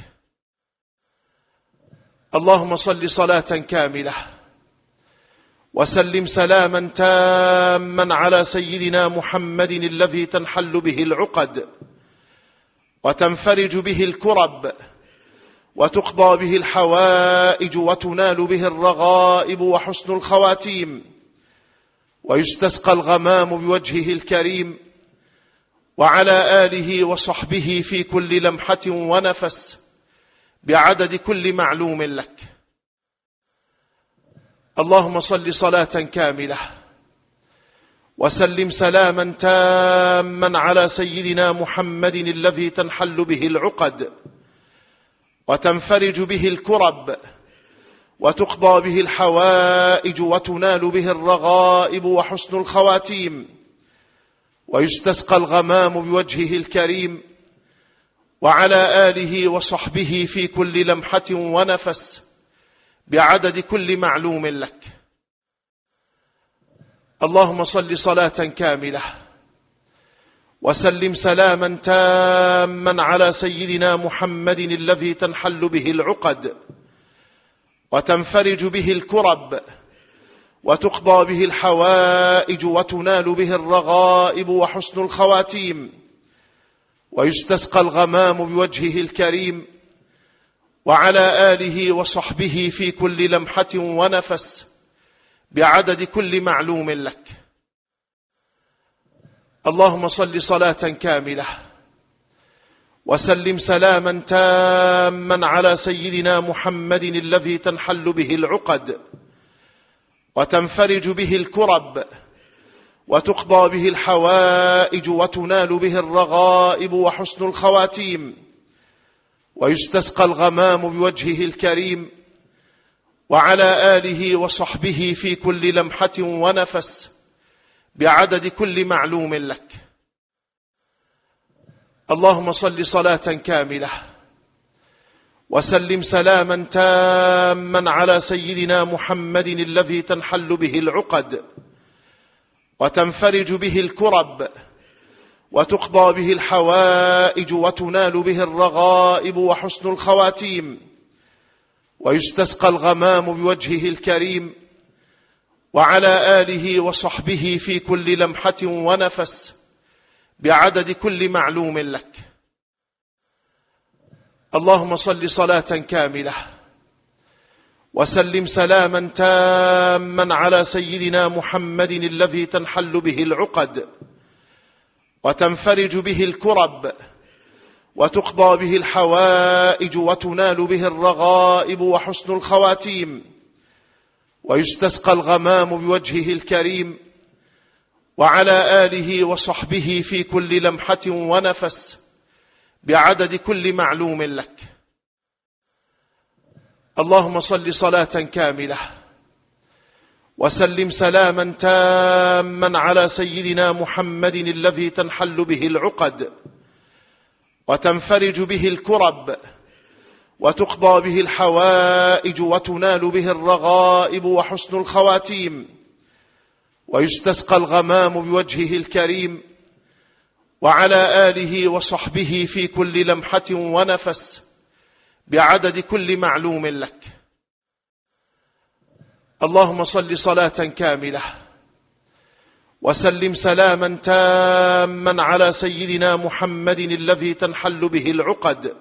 اللهم صل صلاة كاملة وسلم سلاما تاما على سيدنا محمد الذي تنحل به العقد وتنفرج به الكرب وتقضى به الحوائج وتنال به الرغائب وحسن الخواتيم، ويستسقى الغمام بوجهه الكريم، وعلى آله وصحبه في كل لمحة ونفس بعدد كل معلوم لك. اللهم صل صلاة كاملة وسلم سلاما تاما على سيدنا محمد الذي تنحل به العقد وتنفرج به الكرب وتقضى به الحوائج وتنال به الرغائب وحسن الخواتيم، ويستسقى الغمام بوجهه الكريم، وعلى آله وصحبه في كل لمحة ونفس بعدد كل معلوم لك. اللهم صل صلاة كاملة وسلم سلاما تاما على سيدنا محمد الذي تنحل به العقد وتنفرج به الكرب وتقضى به الحوائج وتنال به الرغائب وحسن الخواتيم، ويستسقى الغمام بوجهه الكريم، وعلى آله وصحبه في كل لمحة ونفس بعدد كل معلوم لك. اللهم صل صلاة كاملة وسلم سلاما تاما على سيدنا محمد الذي تنحل به العقد وتنفرج به الكرب وتقضى به الحوائج وتنال به الرغائب وحسن الخواتيم، ويستسقى الغمام بوجهه الكريم، وعلى آله وصحبه في كل لمحة ونفس بعدد كل معلوم لك. اللهم صل صلاة كاملة وسلم سلاما تاما على سيدنا محمد الذي تنحل به العقد وتنفرج به الكرب وتقضى به الحوائج وتنال به الرغائب وحسن الخواتيم، ويستسقى الغمام بوجهه الكريم وعلى آله وصحبه في كل لمحة ونفس بعدد كل معلوم لك. اللهم صل صلاة كاملة وسلم سلاما تاما على سيدنا محمد الذي تنحل به العقد وتنفرج به الكرب وتقضى به الحوائج وتنال به الرغائب وحسن الخواتيم، ويستسقى الغمام بوجهه الكريم وعلى آله وصحبه في كل لمحة ونفس بعدد كل معلوم لك. اللهم صل صلاة كاملة وسلم سلاما تاما على سيدنا محمد الذي تنحل به العقد وتنفرج به الكرب وتقضى به الحوائج وتنال به الرغائب وحسن الخواتيم، ويستسقى الغمام بوجهه الكريم وعلى آله وصحبه في كل لمحة ونفس بعدد كل معلوم لك. اللهم صل صلاة كاملة وسلم سلاما تاما على سيدنا محمد الذي تنحل به العقد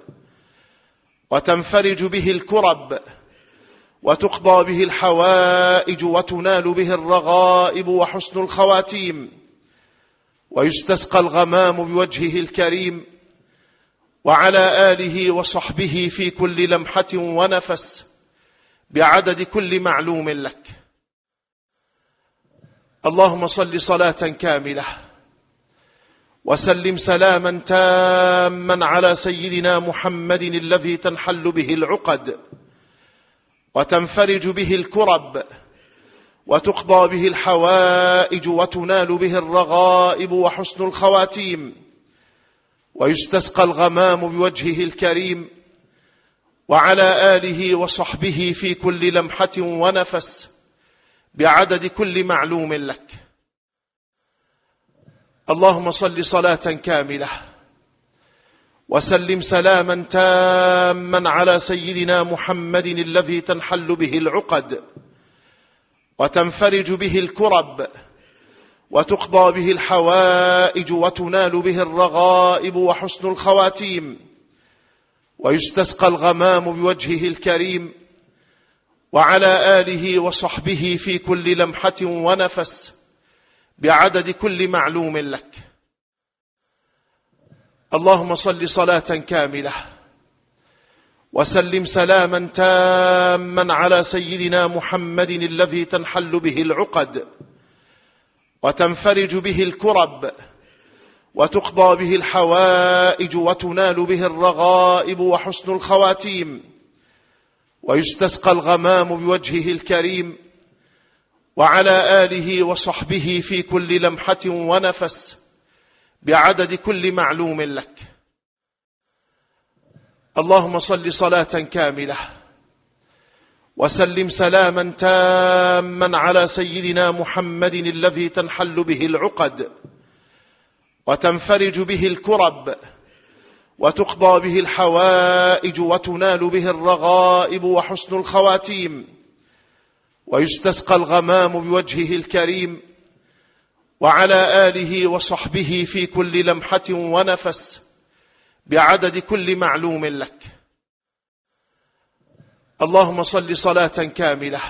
وتنفرج به الكرب وتقضى به الحوائج وتنال به الرغائب وحسن الخواتيم، ويستسقى الغمام بوجهه الكريم وعلى آله وصحبه في كل لمحة ونفس بعدد كل معلوم لك. اللهم صل صلاة كاملة وسلم سلاما تاما على سيدنا محمد الذي تنحل به العقد وتنفرج به الكرب وتقضى به الحوائج وتنال به الرغائب وحسن الخواتيم، ويستسقى الغمام بوجهه الكريم وعلى آله وصحبه في كل لمحة ونفس بعدد كل معلوم لك. اللهم صل صلاة كاملة وسلم سلاما تاما على سيدنا محمد الذي تنحل به العقد وتنفرج به الكرب وتقضى به الحوائج وتنال به الرغائب وحسن الخواتيم، ويستسقى الغمام بوجهه الكريم وعلى آله وصحبه في كل لمحة ونفس بعدد كل معلوم لك. اللهم صل صلاة كاملة وسلم سلاما تاما على سيدنا محمد الذي تنحل به العقد وتنفرج به الكرب وتقضى به الحوائج وتنال به الرغائب وحسن الخواتيم، ويستسقى الغمام بوجهه الكريم وعلى آله وصحبه في كل لمحة ونفس بعدد كل معلوم لك. اللهم صل صلاة كاملة وسلم سلاما تاما على سيدنا محمد الذي تنحل به العقد وتنفرج به الكرب وتقضى به الحوائج وتنال به الرغائب وحسن الخواتيم، ويستسقى الغمام بوجهه الكريم وعلى آله وصحبه في كل لمحة ونفس بعدد كل معلوم لك. اللهم صل صلاة كاملة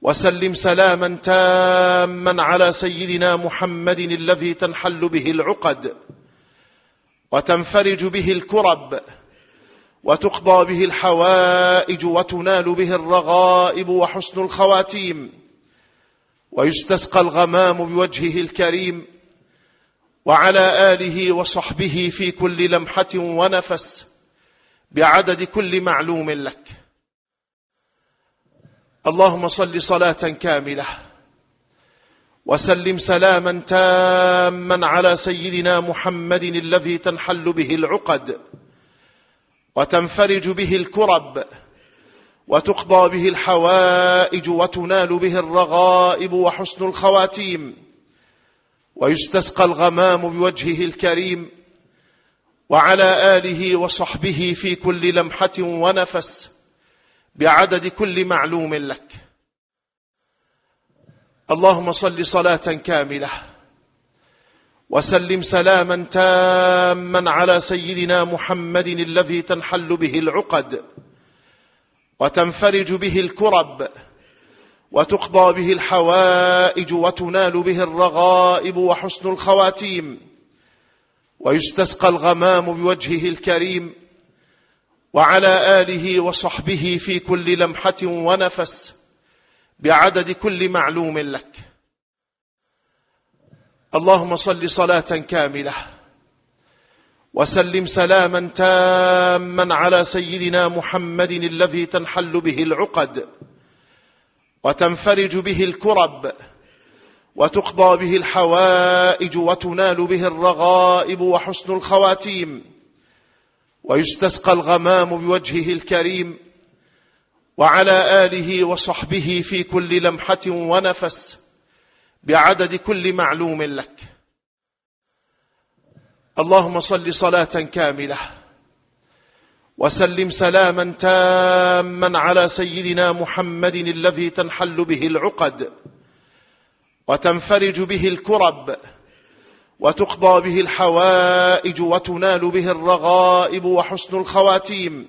وسلم سلاما تاما على سيدنا محمد الذي تنحل به العقد وتنفرج به الكرب وتقضى به الحوائج وتنال به الرغائب وحسن الخواتيم، ويستسقى الغمام بوجهه الكريم وعلى آله وصحبه في كل لمحة ونفس بعدد كل معلوم لك. اللهم صل صلاة كاملة وسلم سلاما تاما على سيدنا محمد الذي تنحل به العقد وتنفرج به الكرب وتقضى به الحوائج وتنال به الرغائب وحسن الخواتيم، ويستسقى الغمام بوجهه الكريم وعلى آله وصحبه في كل لمحة ونفس بعدد كل معلوم لك. اللهم صل صلاة كاملة وسلم سلاما تاما على سيدنا محمد الذي تنحل به العقد وتنفرج به الكرب وتقضى به الحوائج وتنال به الرغائب وحسن الخواتيم، ويستسقى الغمام بوجهه الكريم وعلى آله وصحبه في كل لمحة ونفس بعدد كل معلوم لك. اللهم صل صلاة كاملة وسلم سلاما تاما على سيدنا محمد الذي تنحل به العقد وتنفرج به الكرب وتقضى به الحوائج وتنال به الرغائب وحسن الخواتيم، ويستسقى الغمام بوجهه الكريم وعلى آله وصحبه في كل لمحة ونفس بعدد كل معلوم لك. اللهم صل صلاة كاملة وسلم سلاما تاما على سيدنا محمد الذي تنحل به العقد وتنفرج به الكرب وتقضى به الحوائج وتنال به الرغائب وحسن الخواتيم،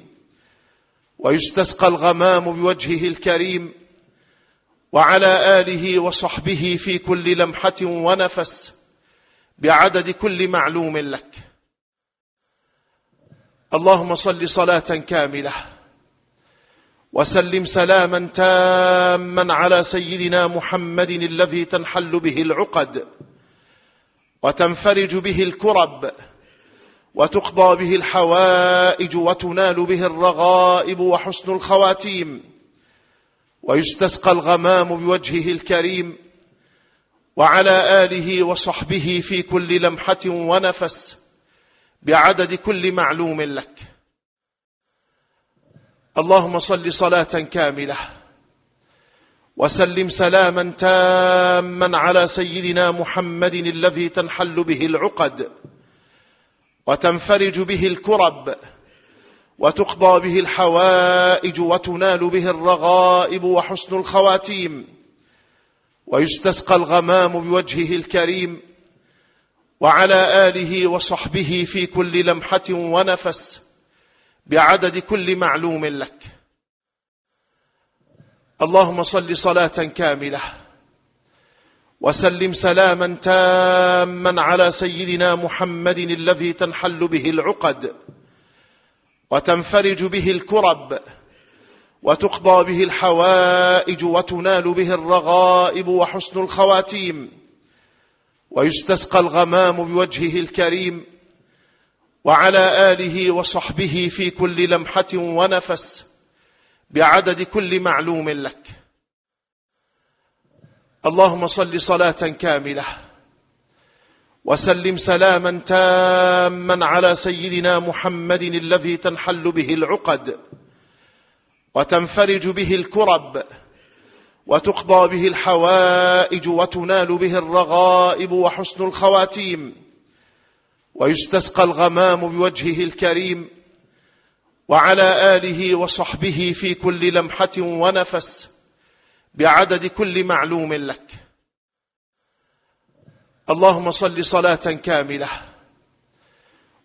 ويستسقى الغمام بوجهه الكريم وعلى آله وصحبه في كل لمحة ونفس بعدد كل معلوم لك. اللهم صل صلاة كاملة وسلم سلاما تاما على سيدنا محمد الذي تنحل به العقد وتنفرج به الكرب وتقضى به الحوائج وتنال به الرغائب وحسن الخواتيم، ويستسقى الغمام بوجهه الكريم وعلى آله وصحبه في كل لمحة ونفس بعدد كل معلوم لك. اللهم صل صلاة كاملة وسلم سلاما تاما على سيدنا محمد الذي تنحل به العقد وتنفرج به الكرب وتقضى به الحوائج وتنال به الرغائب وحسن الخواتيم، ويستسقى الغمام بوجهه الكريم وعلى آله وصحبه في كل لمحة ونفس بعدد كل معلوم لك. اللهم صل صلاة كاملة وسلم سلاما تاما على سيدنا محمد الذي تنحل به العقد وتنفرج به الكرب وتقضى به الحوائج وتنال به الرغائب وحسن الخواتيم، ويستسقى الغمام بوجهه الكريم وعلى آله وصحبه في كل لمحة ونفس بعدد كل معلوم لك. اللهم صل صلاة كاملة وسلم سلاما تاما على سيدنا محمد الذي تنحل به العقد وتنفرج به الكرب وتقضى به الحوائج وتنال به الرغائب وحسن الخواتيم، ويستسقى الغمام بوجهه الكريم وعلى آله وصحبه في كل لمحة ونفس بعدد كل معلوم لك. اللهم صل صلاة كاملة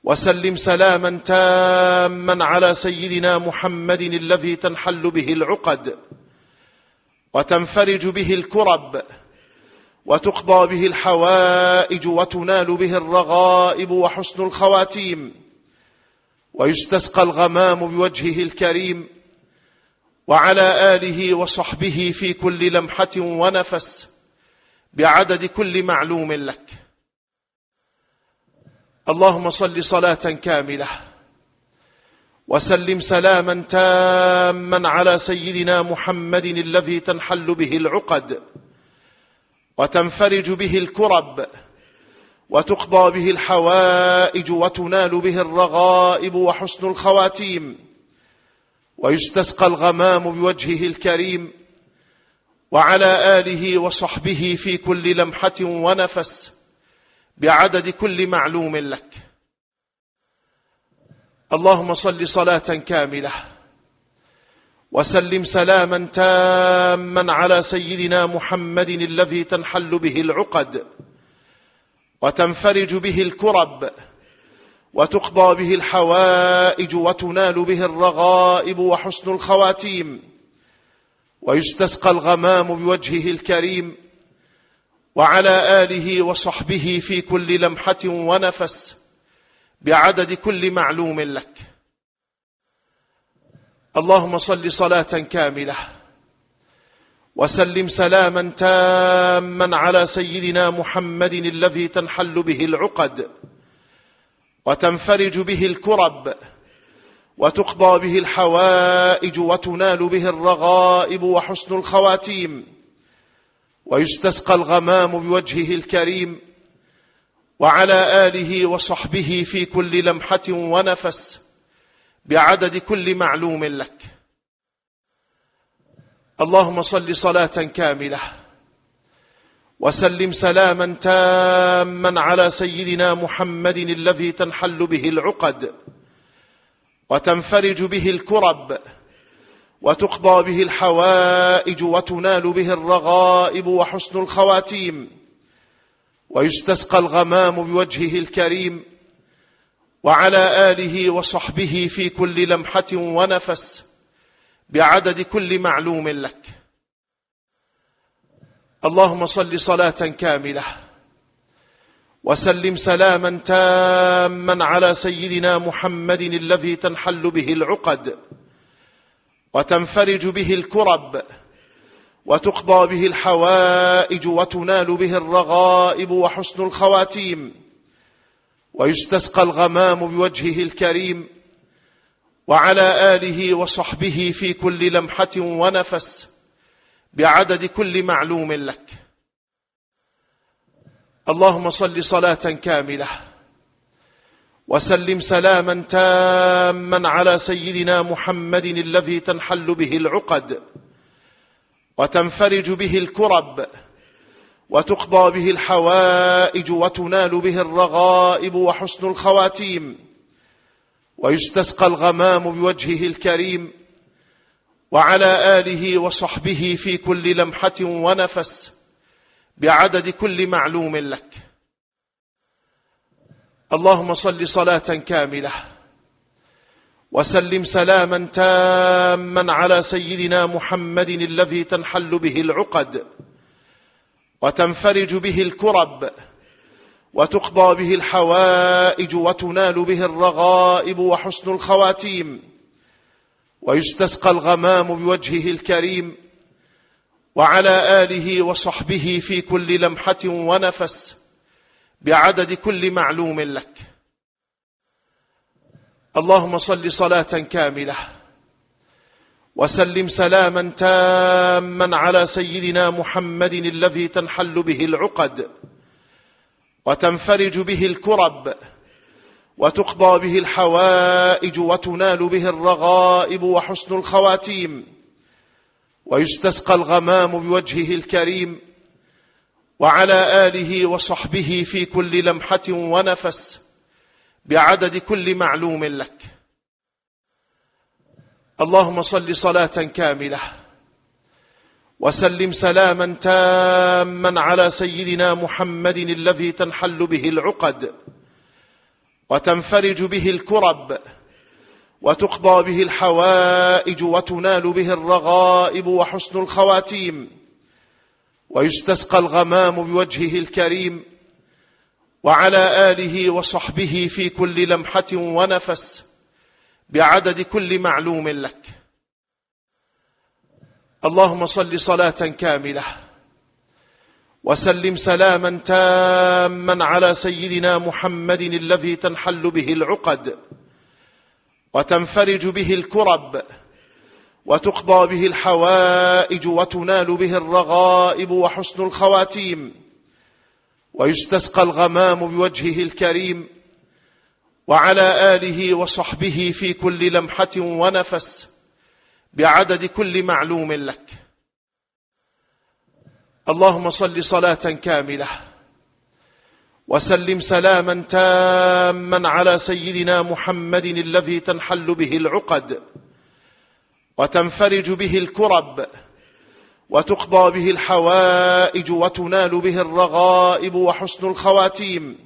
وسلم سلاما تاما على سيدنا محمد الذي تنحل به العقد وتنفرج به الكرب وتقضى به الحوائج وتنال به الرغائب وحسن الخواتيم، ويستسقى الغمام بوجهه الكريم وعلى آله وصحبه في كل لمحة ونفس بعدد كل معلوم لك. اللهم صل صلاة كاملة وسلم سلاما تاما على سيدنا محمد الذي تنحل به العقد وتنفرج به الكرب وتقضى به الحوائج وتنال به الرغائب وحسن الخواتيم، ويستسقى الغمام بوجهه الكريم وعلى آله وصحبه في كل لمحة ونفس بعدد كل معلوم لك. اللهم صل صلاة كاملة وسلم سلاما تاما على سيدنا محمد الذي تنحل به العقد وتنفرج به الكرب وتقضى به الحوائج وتنال به الرغائب وحسن الخواتيم، ويستسقى الغمام بوجهه الكريم وعلى آله وصحبه في كل لمحة ونفس بعدد كل معلوم لك. اللهم صل صلاة كاملة وسلم سلاما تاما على سيدنا محمد الذي تنحل به العقد وتنفرج به الكرب وتقضى به الحوائج وتنال به الرغائب وحسن الخواتيم، ويستسقى الغمام بوجهه الكريم وعلى آله وصحبه في كل لمحة ونفس بعدد كل معلوم لك. اللهم صل صلاة كاملة وسلم سلاما تاما على سيدنا محمد الذي تنحل به العقد وتنفرج به الكرب وتقضى به الحوائج وتنال به الرغائب وحسن الخواتيم، ويستسقى الغمام بوجهه الكريم وعلى آله وصحبه في كل لمحة ونفس بعدد كل معلوم لك. اللهم صل صلاة كاملة وسلم سلاما تاما على سيدنا محمد الذي تنحل به العقد وتنفرج به الكرب وتقضى به الحوائج وتنال به الرغائب وحسن الخواتيم، ويستسقى الغمام بوجهه الكريم وعلى آله وصحبه في كل لمحة ونفس بعدد كل معلوم لك. اللهم صل صلاة كاملة وسلم سلاما تاما على سيدنا محمد الذي تنحل به العقد وتنفرج به الكرب وتقضى به الحوائج وتنال به الرغائب وحسن الخواتيم، ويستسقى الغمام بوجهه الكريم وعلى آله وصحبه في كل لمحة ونفس بعدد كل معلوم لك. اللهم صل صلاة كاملة وسلم سلاما تاما على سيدنا محمد الذي تنحل به العقد وتنفرج به الكرب وتقضى به الحوائج وتنال به الرغائب وحسن الخواتيم، ويستسقى الغمام بوجهه الكريم وعلى آله وصحبه في كل لمحة ونفس بعدد كل معلوم لك. اللهم صل صلاة كاملة وسلم سلاما تاما على سيدنا محمد الذي تنحل به العقد وتنفرج به الكرب وتقضى به الحوائج وتنال به الرغائب وحسن الخواتيم، ويستسقى الغمام بوجهه الكريم وعلى آله وصحبه في كل لمحة ونفس بعدد كل معلوم لك. اللهم صل صلاة كاملة وسلم سلاما تاما على سيدنا محمد الذي تنحل به العقد وتنفرج به الكرب وتقضى به الحوائج وتنال به الرغائب وحسن الخواتيم، ويستسقى الغمام بوجهه الكريم وعلى آله وصحبه في كل لمحة ونفس بعدد كل معلوم لك. اللهم صل صلاة كاملة وسلم سلاما تاما على سيدنا محمد الذي تنحل به العقد وتنفرج به الكرب وتقضى به الحوائج وتنال به الرغائب وحسن الخواتيم، ويستسقى الغمام بوجهه الكريم وعلى آله وصحبه في كل لمحة ونفس بعدد كل معلوم لك. اللهم صل صلاة كاملة وسلم سلاما تاما على سيدنا محمد الذي تنحل به العقد وتنفرج به الكرب وتقضى به الحوائج وتنال به الرغائب وحسن الخواتيم،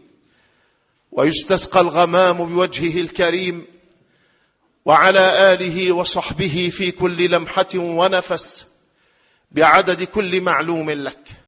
ويستسقى الغمام بوجهه الكريم وعلى آله وصحبه في كل لمحة ونفس بعدد كل معلوم لك.